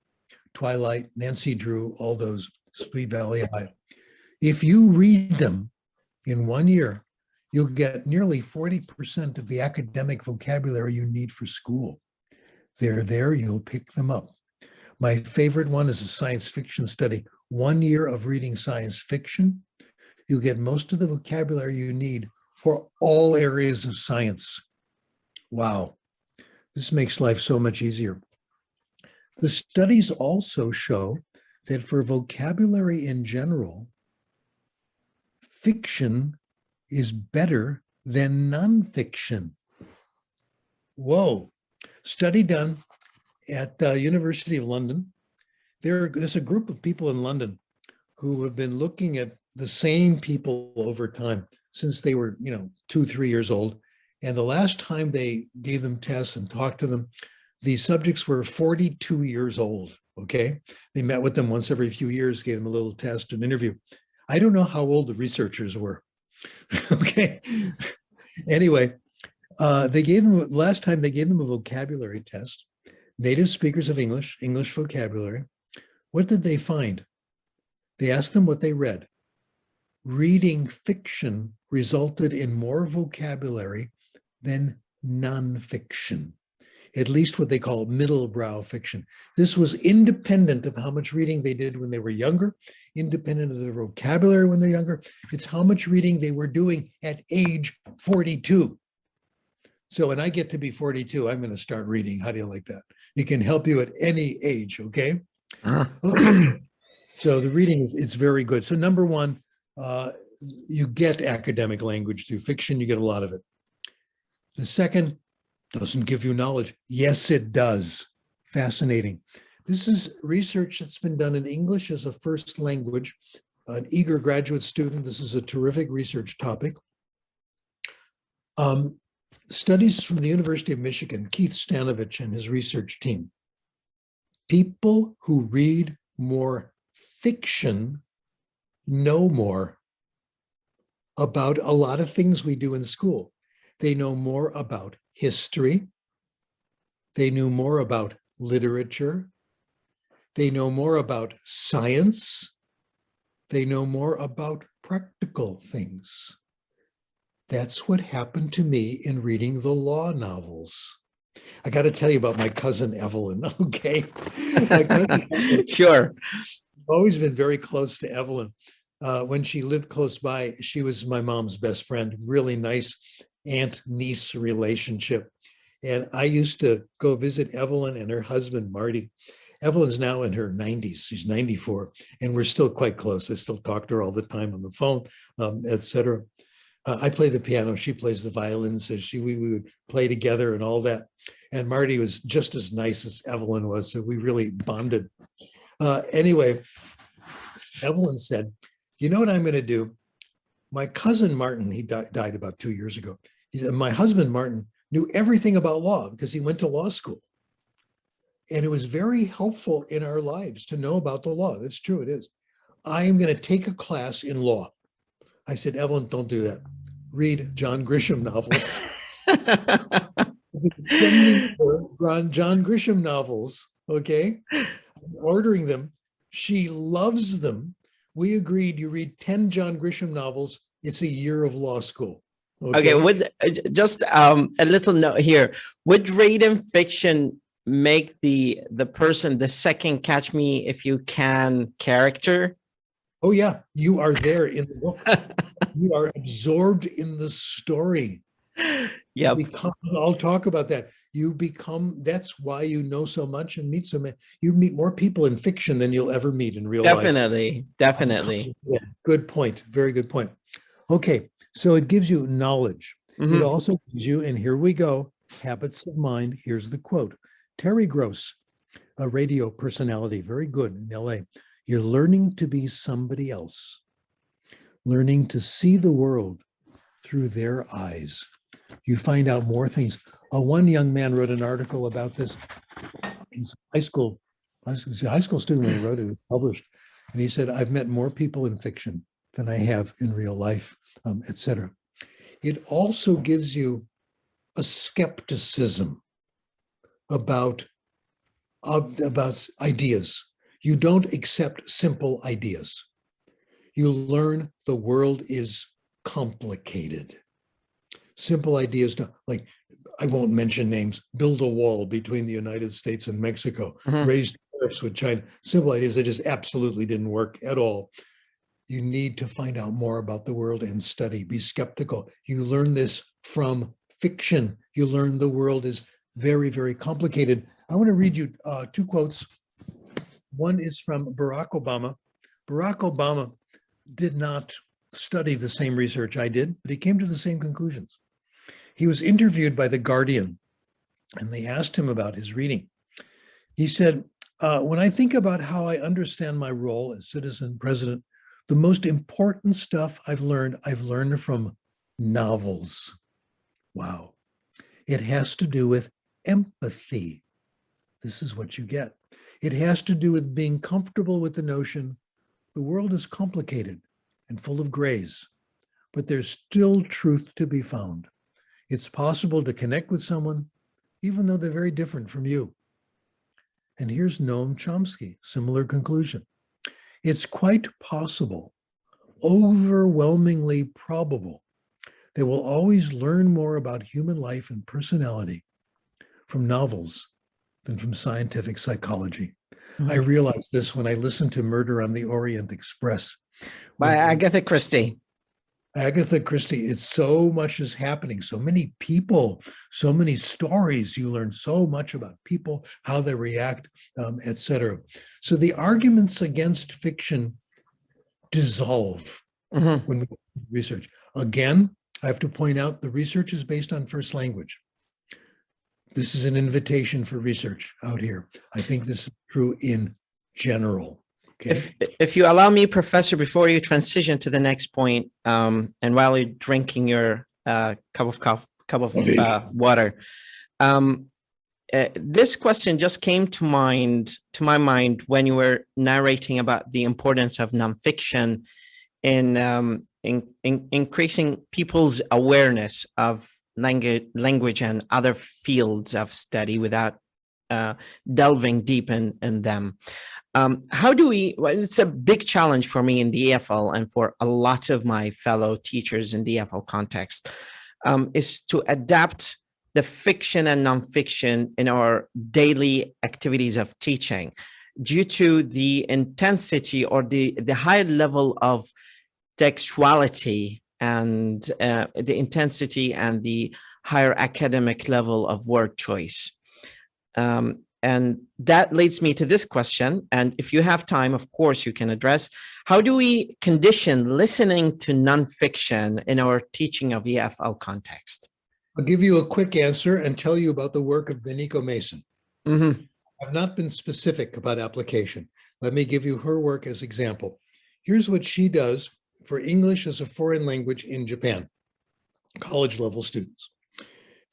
Twilight, Nancy Drew, all those, Sweet Valley High. If you read them in 1 year, you'll get nearly 40% of the academic vocabulary you need for school. They're there, you'll pick them up. My favorite one is a science fiction study. 1 year of reading science fiction, you'll get most of the vocabulary you need for all areas of science. Wow, this makes life so much easier. The studies also show that for vocabulary in general, fiction is better than nonfiction. Whoa. Study done at the University of London. There's a group of people in London who have been looking at the same people over time since they were, 2-3 years old. And the last time they gave them tests and talked to them, the subjects were 42 years old, okay? They met with them once every few years, gave them a little test, an interview. I don't know how old the researchers were, okay? Anyway, last time they gave them a vocabulary test, native speakers of English vocabulary. What did they find? They asked them what they read. Reading fiction resulted in more vocabulary than nonfiction, at least what they call middle-brow fiction. This was independent of how much reading they did when they were younger, independent of their vocabulary when they're younger. It's how much reading they were doing at age 42. So when I get to be 42, I'm going to start reading. How do you like that? It can help you at any age, okay? Okay. So the reading it's very good. So number 1, you get academic language through fiction, you get a lot of it. The second, doesn't give you knowledge. Yes, it does. Fascinating. This is research that's been done in English as a first language. An eager graduate student, this is a terrific research topic. Studies from the University of Michigan, Keith Stanovich and his research team. People who read more fiction know more about a lot of things we do in school. They know more about history. They knew more about literature. They know more about science. They know more about practical things. That's what happened to me in reading the law novels. I got to tell you about my cousin Evelyn, okay? My cousin Evelyn, Sure. I've always been very close to Evelyn. When she lived close by, she was my mom's best friend, really nice aunt-niece relationship. And I used to go visit Evelyn and her husband, Marty. Evelyn's now in her 90s. She's 94, and we're still quite close. I still talk to her all the time on the phone, etc. I play the piano. She plays the violin. So we would play together and all that. And Marty was just as nice as Evelyn was. So we really bonded. Anyway, Evelyn said, you know what I'm going to do? My cousin Martin, he died about 2 years ago. He said, my husband Martin knew everything about law because he went to law school. And it was very helpful in our lives to know about the law. That's true, it is. I am going to take a class in law. I said, Evelyn, don't do that. Read John Grisham novels. I've been sending her John Grisham novels, okay? I'm ordering them. She loves them. We agreed you read 10 John Grisham novels, it's a year of law school. Okay, just a little note here. Would reading fiction make the person the second Catch Me If You Can character? Oh yeah, you are there in the book. You are absorbed in the story. Yeah, I'll talk about that. You become, that's why you know so much and meet so many. You meet more people in fiction than you'll ever meet in real life. Definitely. Yeah, good point. Very good point. Okay, so it gives you knowledge. Mm-hmm. It also gives you, and here we go, habits of mind. Here's the quote. Terry Gross, a radio personality, very good in LA. You're learning to be somebody else, learning to see the world through their eyes. You find out more things. One young man wrote an article about this. He's a high school student when he wrote it, it was published. And he said, I've met more people in fiction than I have in real life, etc. It also gives you a skepticism about ideas. You don't accept simple ideas. You learn the world is complicated. Simple ideas, like, I won't mention names, build a wall between the United States and Mexico, raise tariffs with China. Simple ideas that just absolutely didn't work at all. You need to find out more about the world and study, be skeptical. You learn this from fiction. You learn the world is very, very complicated. I want to read you two quotes. One is from Barack Obama. Barack Obama did not study the same research I did, but he came to the same conclusions. He was interviewed by The Guardian, and they asked him about his reading. He said, when I think about how I understand my role as citizen president, the most important stuff I've learned from novels. Wow. It has to do with empathy. This is what you get. It has to do with being comfortable with the notion the world is complicated and full of grays, but there's still truth to be found. It's possible to connect with someone, even though they're very different from you. And here's Noam Chomsky, similar conclusion. It's quite possible, overwhelmingly probable, that we'll always learn more about human life and personality from novels than from scientific psychology. I realized this when I listened to Murder on the Orient Express. By Agatha Christie. Agatha Christie, it's so much is happening. So many people, so many stories. You learn so much about people, how they react, etc. So the arguments against fiction dissolve when we research. Again, I have to point out the research is based on first language. This is an invitation for research out here. I think this is true in general. Okay. If you allow me, Professor, before you transition to the next point, and while you're drinking your cup of water, this question just came to my mind when you were narrating about the importance of nonfiction in increasing people's awareness of language and other fields of study without delving deep in them. How do we, well, it's a big challenge for me in the EFL and for a lot of my fellow teachers in the EFL context, is to adapt the fiction and nonfiction in our daily activities of teaching due to the intensity or the high level of textuality and the intensity and the higher academic level of word choice. And that leads me to this question. And if you have time, of course, you can address, how do we condition listening to nonfiction in our teaching of EFL context? I'll give you a quick answer and tell you about the work of Benico Mason. I've not been specific about application. Let me give you her work as example. Here's what she does for English as a foreign language in Japan, college level students.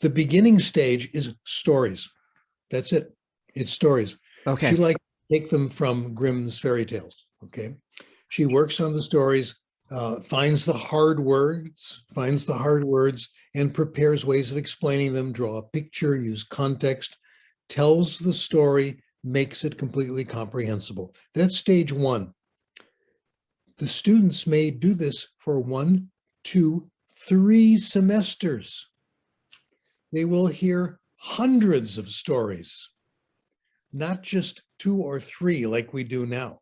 The beginning stage is stories. That's it. It's stories. Okay. She likes to take them from Grimm's fairy tales. Okay. She works on the stories, finds the hard words, and prepares ways of explaining them, draw a picture, use context, tells the story, makes it completely comprehensible. That's stage one. The students may do this for 1, 2, 3 semesters. They will hear hundreds of stories, not just 2 or 3 like we do now.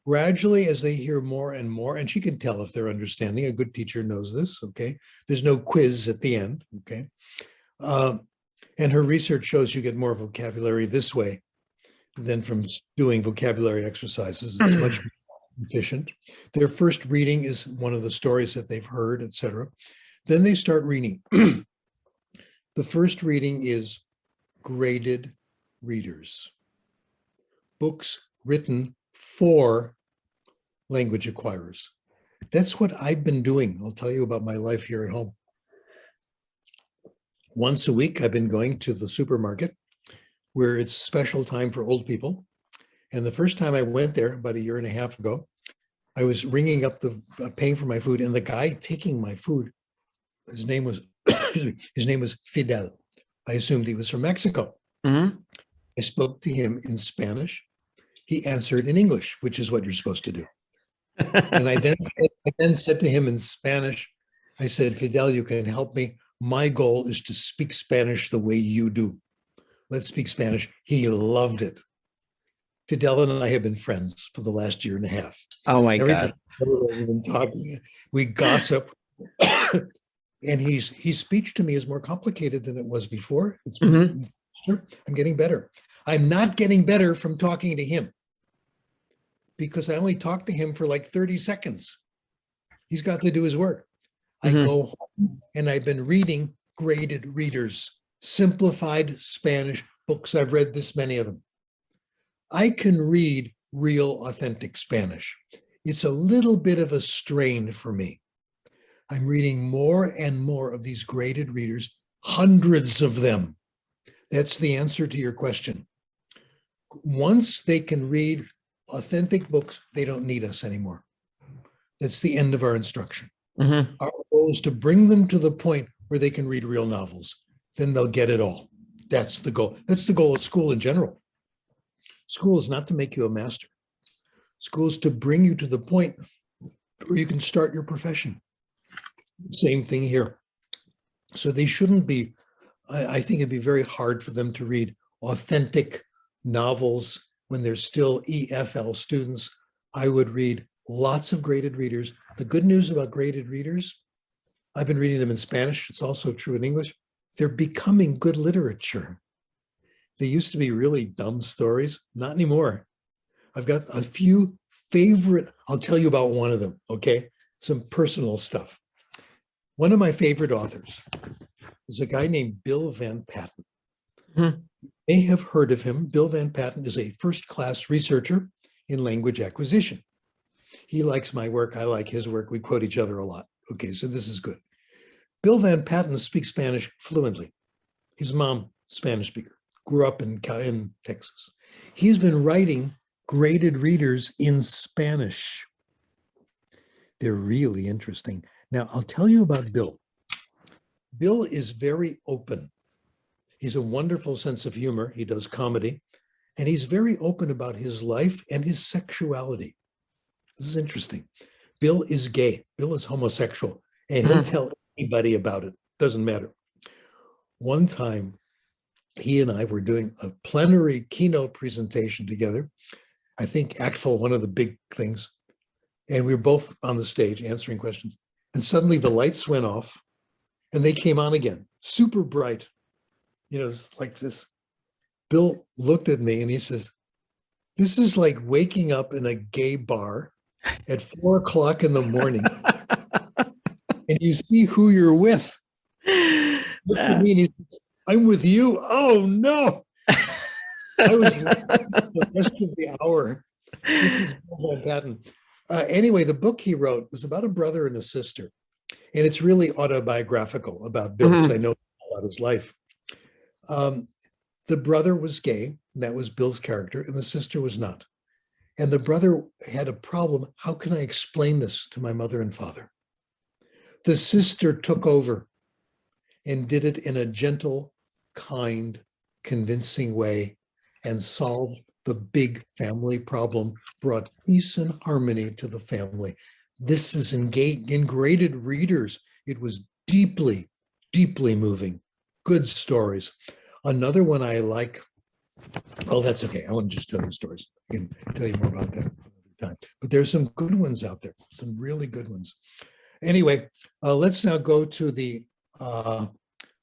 Gradually, as they hear more and more, and she can tell if they're understanding, a good teacher knows this, okay? There's no quiz at the end, okay? And her research shows you get more vocabulary this way than from doing vocabulary exercises. It's much more efficient. Their first reading is one of the stories that they've heard, etc. Then they start reading. The first reading is graded readers, books written for language acquirers. That's what I've been doing. I'll tell you about my life here at home. Once a week, I've been going to the supermarket where it's special time for old people. And the first time I went there about 1.5 years ago, I was ringing up paying for my food, and the guy taking my food, his name was Fidel. I assumed he was from Mexico. I spoke to him in Spanish. He answered in English, which is what you're supposed to do. And I then said to him in Spanish, I said, Fidel, you can help me. My goal is to speak Spanish the way you do. Let's speak Spanish. He loved it. Fidel and I have been friends for the last 1.5 years. Oh my God. We've been talking, we gossip. And his speech to me is more complicated than it was before. I'm getting better. I'm not getting better from talking to him because I only talked to him for like 30 seconds. He's got to do his work. I go home and I've been reading graded readers, simplified Spanish books. I've read this many of them. I can read real, authentic Spanish. It's a little bit of a strain for me. I'm reading more and more of these graded readers, hundreds of them. That's the answer to your question. Once they can read authentic books, they don't need us anymore. That's the end of our instruction. Our goal is to bring them to the point where they can read real novels. Then they'll get it all. That's the goal. That's the goal of school in general. School is not to make you a master. School is to bring you to the point where you can start your profession. Same thing here. So they shouldn't be, I think it'd be very hard for them to read authentic novels when they're still EFL students. I would read lots of graded readers. The good news about graded readers, I've been reading them in Spanish. It's also true in English. They're becoming good literature. They used to be really dumb stories. Not anymore. I've got a few favorite, I'll tell you about one of them, okay? Some personal stuff. One of my favorite authors is a guy named Bill Van Patten. Mhm. You may have heard of him. Bill Van Patten is a first-class researcher in language acquisition. He likes my work. I like his work. We quote each other a lot. Okay, so this is good. Bill Van Patten speaks Spanish fluently. His mom, Spanish speaker, grew up in Texas. He's been writing graded readers in Spanish. They're really interesting. Now, I'll tell you about Bill. Bill is very open. He's a wonderful sense of humor. He does comedy, and he's very open about his life and his sexuality. This is interesting. Bill is gay. Bill is homosexual, and he'll tell anybody about it. Doesn't matter. One time, he and I were doing a plenary keynote presentation together. I think ACTFL, one of the big things. And we were both on the stage answering questions. And suddenly the lights went off and they came on again, super bright. You know, it's like this. Bill looked at me and he says, "This is like waking up in a gay bar at 4 o'clock in the morning and you see who you're with." Looked at me and he says, "I'm with you." Oh no. I was the rest of the hour. This is Bill Van Patten. Anyway, the book he wrote was about a brother and a sister. And it's really autobiographical about Bill, because I know about his life. The brother was gay, and that was Bill's character, and the sister was not. And the brother had a problem. How can I explain this to my mother and father? The sister took over and did it in a gentle, kind, convincing way and solved the big family problem, brought peace and harmony to the family. This is in graded readers. It was deeply, deeply moving. Good stories. Another one I like, oh, that's okay. I want to just tell you stories. I can tell you more about that another time. But there's some good ones out there, some really good ones. Anyway, let's now go to the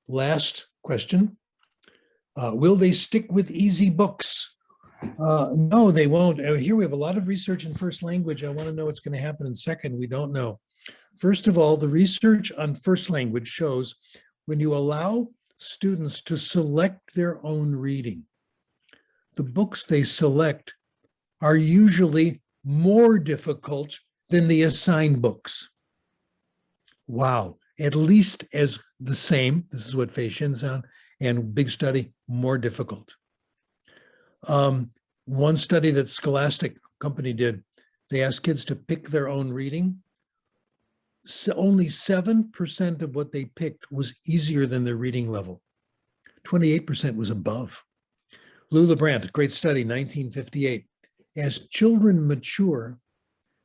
last question. Will they stick with easy books? No, they won't. Here we have a lot of research in first language. I want to know what's going to happen in second. We don't know. First of all, the research on first language shows when you allow students to select their own reading, the books they select are usually more difficult than the assigned books. Wow, at least as the same. This is what Fei Shin's on, and big study, more difficult. One study that Scholastic Company did, they asked kids to pick their own reading. So only 7% of what they picked was easier than their reading level. 28% was above. Lou LeBrandt, great study, 1958. As children mature,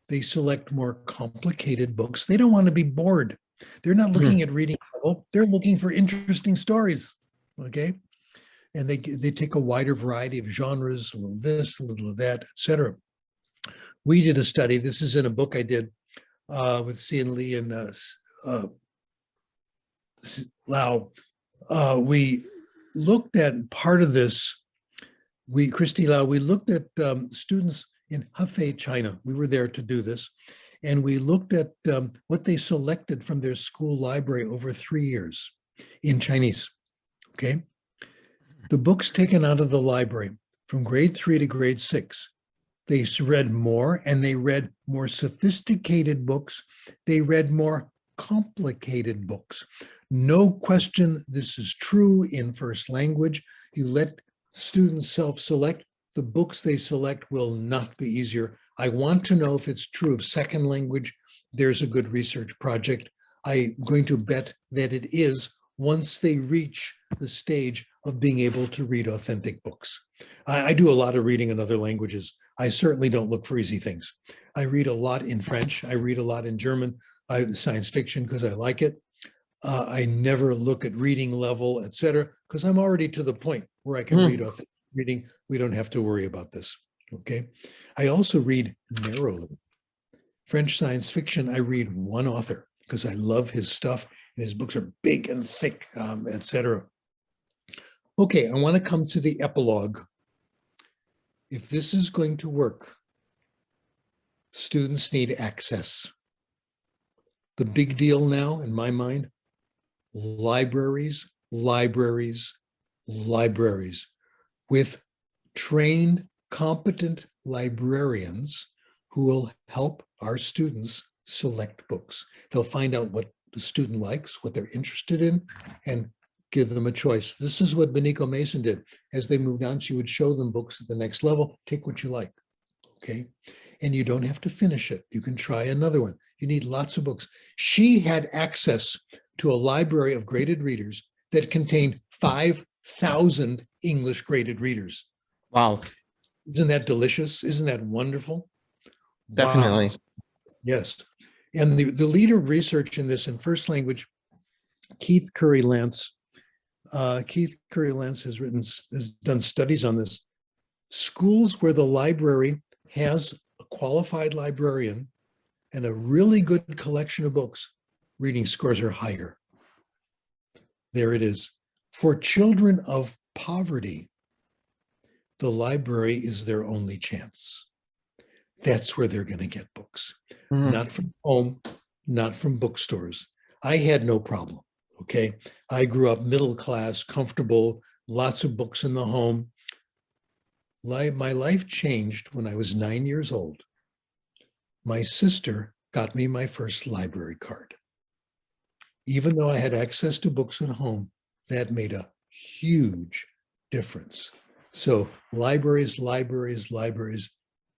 they select more complicated books. They don't want to be bored. They're not looking at reading level. They're looking for interesting stories, okay? And they take a wider variety of genres, a little of this, a little of that, etc. We did a study. This is in a book I did with Cian Lee and Lau. We looked at part of this. Christy Lau, we looked at students in Hefei, China. We were there to do this. And we looked at what they selected from their school library over 3 years in Chinese, okay? The books taken out of the library from grade 3 to grade 6, they read more, and they read more sophisticated books. They read more complicated books. No question this is true in first language. You let students self-select. The books they select will not be easier. I want to know if it's true of second language. There's a good research project. I'm going to bet that it is once they reach the stage of being able to read authentic books. I do a lot of reading in other languages. I certainly don't look for easy things. I read a lot in French. I read a lot in German, science fiction, because I like it. I never look at reading level, et cetera, because I'm already to the point where I can read authentic reading. We don't have to worry about this, okay? I also read narrowly. French science fiction, I read one author because I love his stuff, and his books are big and thick, et cetera. Okay, I want to come to the epilogue. If this is going to work, Students need access. The big deal now, in my mind, libraries, libraries, libraries with trained, competent librarians who will help our students select books. They'll find out what the student likes, what they're interested in, and give them a choice. This is what Beniko Mason did. As they moved on, she would show them books at the next level. Take what you like, okay? And you don't have to finish it. You can try another one. You need lots of books. She had access to a library of graded readers that contained 5,000 English graded readers. Wow. Isn't that delicious? Isn't that wonderful? Definitely. Wow. Yes. And the leader of research in this in first language, Keith Curry Lance. Keith Curry Lance has done studies on this. Schools where the library has a qualified librarian and a really good collection of books, reading scores are higher. There it is. For children of poverty, the library is their only chance. That's where they're going to get books. Not from home, not from bookstores. I had no problem, okay? I grew up middle class, comfortable, lots of books in the home. My life changed when I was 9 years old. My sister got me my first library card. Even though I had access to books at home, that made a huge difference. So libraries, libraries, libraries.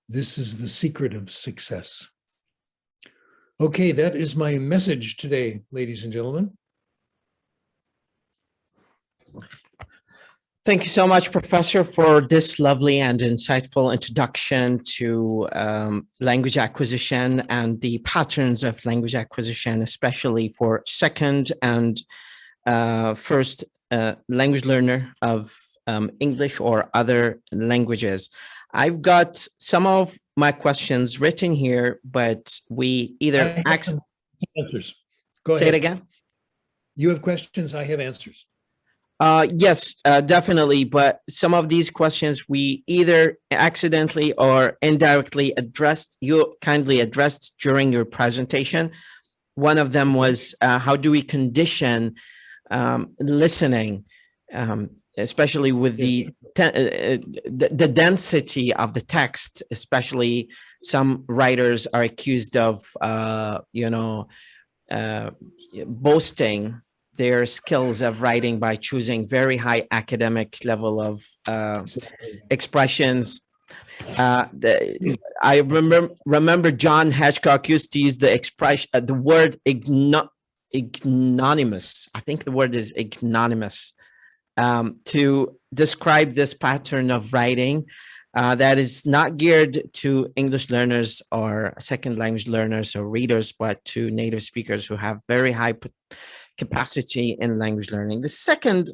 This is the secret of success. Okay, that is my message today, ladies and gentlemen. Thank you so much, Professor, for this lovely and insightful introduction to language acquisition and the patterns of language acquisition, especially for second and first language learner of English or other languages. I've got some of my questions written here, but we either answers. Go say ahead. it again. You have questions, I have answers. Yes, definitely. But some of these questions we either accidentally or indirectly addressed, you kindly addressed during your presentation. One of them was how do we condition listening, especially with the density of the text, especially some writers are accused of, boasting their skills of writing by choosing very high academic level of expressions. I remember John Hitchcock used to use the expression, the word ignominious. I think the word is ignominious, to describe this pattern of writing that is not geared to English learners or second language learners or readers, but to native speakers who have very high capacity in language learning. The second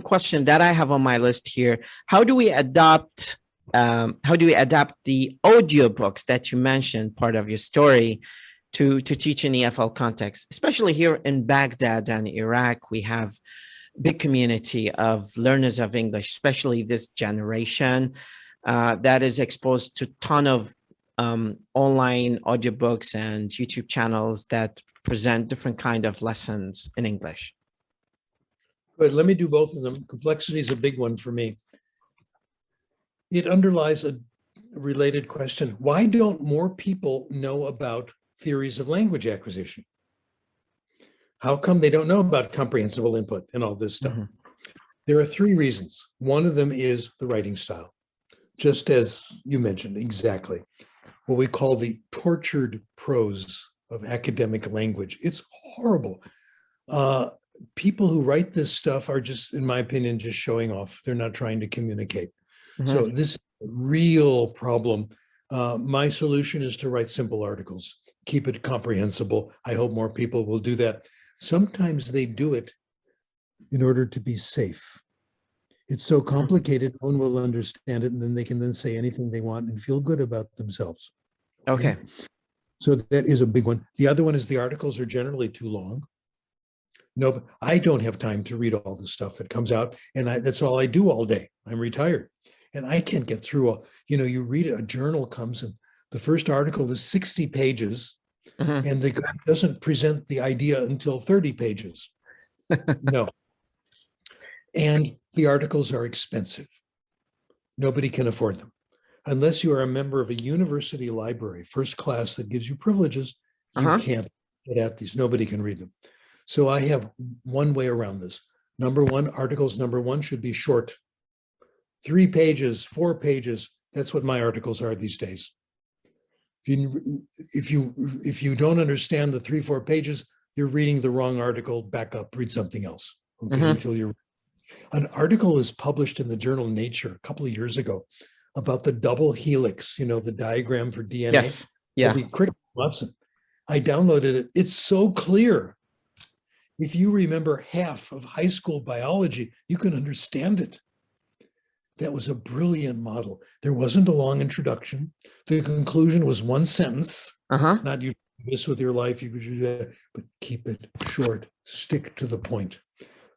question that I have on my list here: how do we adapt the audiobooks that you mentioned, part of your story, to teach in EFL context? Especially here in Baghdad and Iraq, we have big community of learners of English, especially this generation that is exposed to ton of online audiobooks and YouTube channels that present different kind of lessons in English. Good. Let me do both of them. Complexity is a big one for me. It underlies a related question. Why don't more people know about theories of language acquisition? How come they don't know about comprehensible input and all this stuff? There are three reasons. One of them is the writing style, just as you mentioned, exactly. What we call the tortured prose of academic language. It's horrible. People who write this stuff are just, in my opinion, just showing off. They're not trying to communicate. So this is a real problem. My solution is to write simple articles, keep it comprehensible. I hope more people will do that. Sometimes they do it in order to be safe. It's so complicated, no one will understand it, and then they can then say anything they want and feel good about themselves. Okay. So that is a big one. The other one is the articles are generally too long. No, I don't have time to read all the stuff that comes out, and that's all I do all day. I'm retired. And I can't get through all, you read a journal comes and the first article is 60 pages and the guy doesn't present the idea until 30 pages. No. And the articles are expensive. Nobody can afford them. Unless you are a member of a university library, first class, that gives you privileges, you can't get at these. Nobody can read them. So I have one way around this. Articles number one should be short. 3 pages, 4 pages. That's what my articles are these days. If you don't understand the 3-4 pages, you're reading the wrong article. Back up, read something else. Okay, until you're. An article was published in the journal Nature a couple of years ago about the double helix. The diagram for DNA. Yes. Yeah. Watson. I downloaded it. It's so clear. If you remember half of high school biology, you can understand it. That was a brilliant model. There wasn't a long introduction. The conclusion was one sentence. Not you do this with your life, you could do that, but keep it short, stick to the point.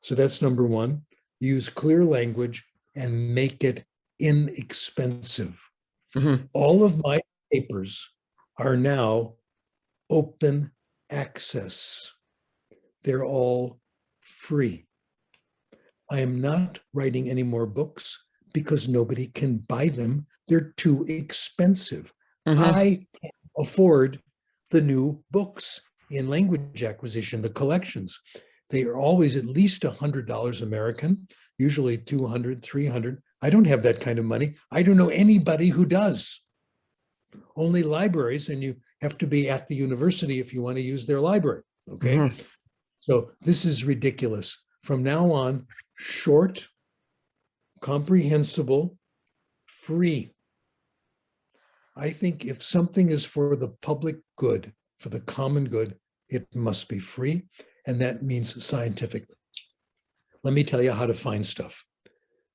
So that's number one. Use clear language and make it inexpensive. All of my papers are now open access. They're all free. I am not writing any more books because nobody can buy them. They're too expensive. I can't afford the new books in language acquisition, the collections. They are always at least $100 American, usually $200, $300. I don't have that kind of money. I don't know anybody who does. Only libraries, and you have to be at the university if you want to use their library, okay? So this is ridiculous. From now on, short, comprehensible, free. I think if something is for the public good, for the common good, it must be free, and that means scientific. Let me tell you how to find stuff.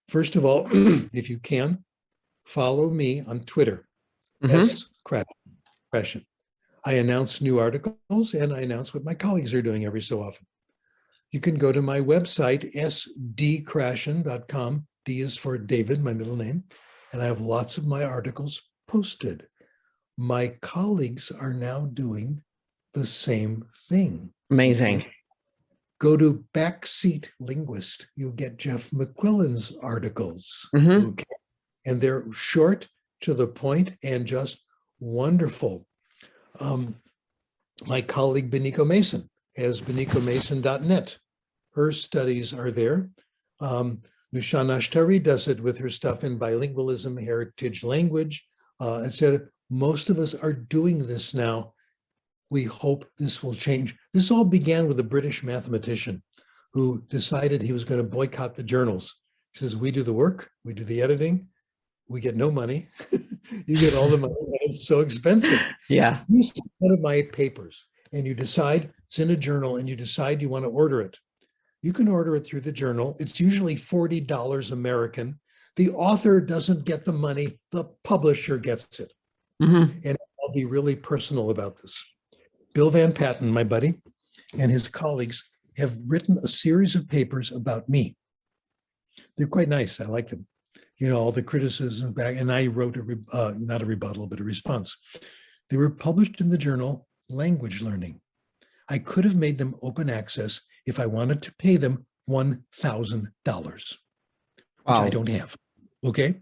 First of all, if you can, follow me on Twitter, Krashen. I announce new articles and I announce what my colleagues are doing every so often. You can go to my website, sdkrashen.com. D is for David, my middle name, and I have lots of my articles posted. My colleagues are now doing the same thing. Amazing. Okay? Go to Backseat Linguist. You'll get Jeff McQuillan's articles. Okay? And they're short, to the point, and just wonderful. My colleague Beniko Mason has benikomason.net. Her studies are there. Nushan Ashtari does it with her stuff in bilingualism, heritage language, etc. Most of us are doing this now. We hope this will change. This all began with a British mathematician who decided he was going to boycott the journals. He says, we do the work, we do the editing, we get no money. You get all the money, and it's so expensive. Yeah. You see one of my papers and you decide, it's in a journal, and you decide you want to order it. You can order it through the journal. It's usually $40 American. The author doesn't get the money, the publisher gets it. And I'll be really personal about this. Bill Van Patten, my buddy, and his colleagues have written a series of papers about me. They're quite nice. I like them. All the criticism back, and I wrote not a rebuttal, but a response. They were published in the journal Language Learning. I could have made them open access if I wanted to pay them $1,000, which I don't have. Okay.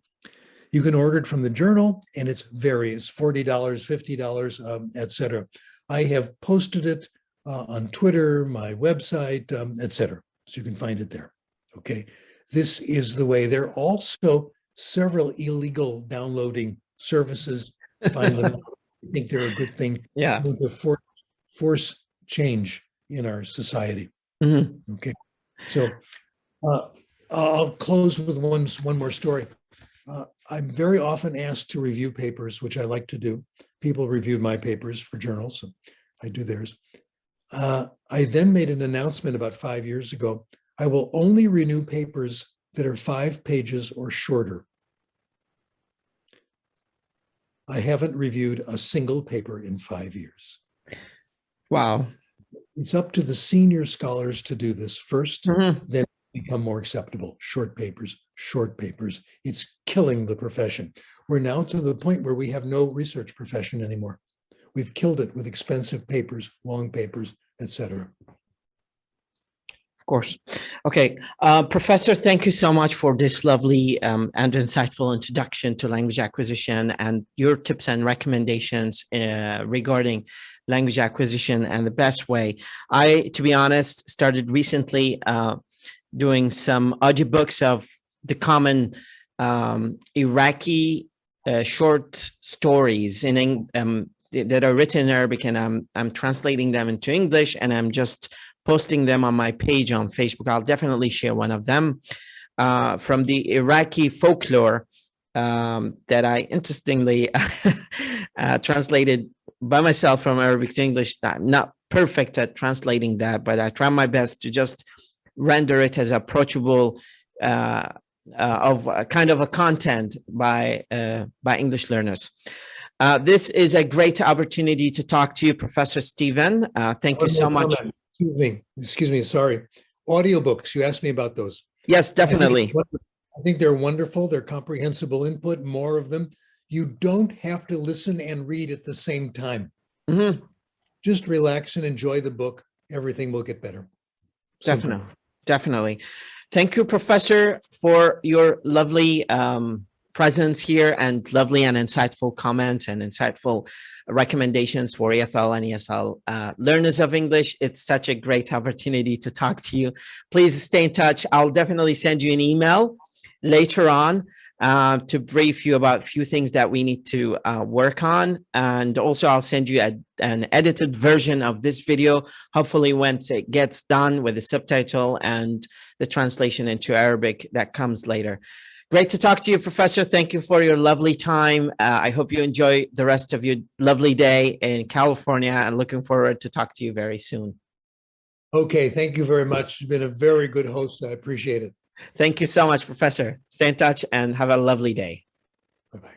You can order it from the journal, and it's $40, $50, etc. I have posted it on Twitter, my website, etc. So you can find it there. Okay. This is the way. There are also several illegal downloading services. Find them. I think they're a good thing. Yeah. To force change in our society. Okay. So I'll close with one more story. I'm very often asked to review papers, which I like to do. People reviewed my papers for journals, so I do theirs. I then made an announcement about 5 years ago. I will only renew papers that are 5 pages or shorter. I haven't reviewed a single paper in 5 years. Wow. It's up to the senior scholars to do this first, then become more acceptable. Short papers, short papers. It's killing the profession. We're now to the point where we have no research profession anymore. We've killed it with expensive papers, long papers, etc. Of course. Okay. Professor, thank you so much for this lovely and insightful introduction to language acquisition and your tips and recommendations regarding language acquisition and the best way. I, to be honest, started recently doing some audiobooks of the common Iraqi short stories that are written in Arabic, and I'm translating them into English, and I'm just posting them on my page on Facebook. I'll definitely share one of them from the Iraqi folklore that I interestingly translated by myself from Arabic to English. I'm not perfect at translating that, but I try my best to just render it as approachable of kind of a content by English learners. This is a great opportunity to talk to you, Professor ستيفن. Thank you so much. Excuse me, sorry. Audiobooks, you asked me about those. Yes, definitely. I think they're wonderful. They're comprehensible input, more of them. You don't have to listen and read at the same time. Mm-hmm. Just relax and enjoy the book. Everything will get better. Definitely. Definitely. Thank you, Professor, for your lovely presence here and lovely and insightful comments and insightful recommendations for EFL and ESL learners of English. It's such a great opportunity to talk to you. Please stay in touch. I'll definitely send you an email later on to brief you about a few things that we need to work on. And also I'll send you an edited version of this video, hopefully once it gets done with the subtitle and the translation into Arabic that comes later. Great to talk to you, Professor. Thank you for your lovely time. I hope you enjoy the rest of your lovely day in California, and looking forward to talk to you very soon. Okay, thank you very much. You've been a very good host. I appreciate it. Thank you so much, Professor. Stay in touch and have a lovely day. Bye-bye.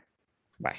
Bye.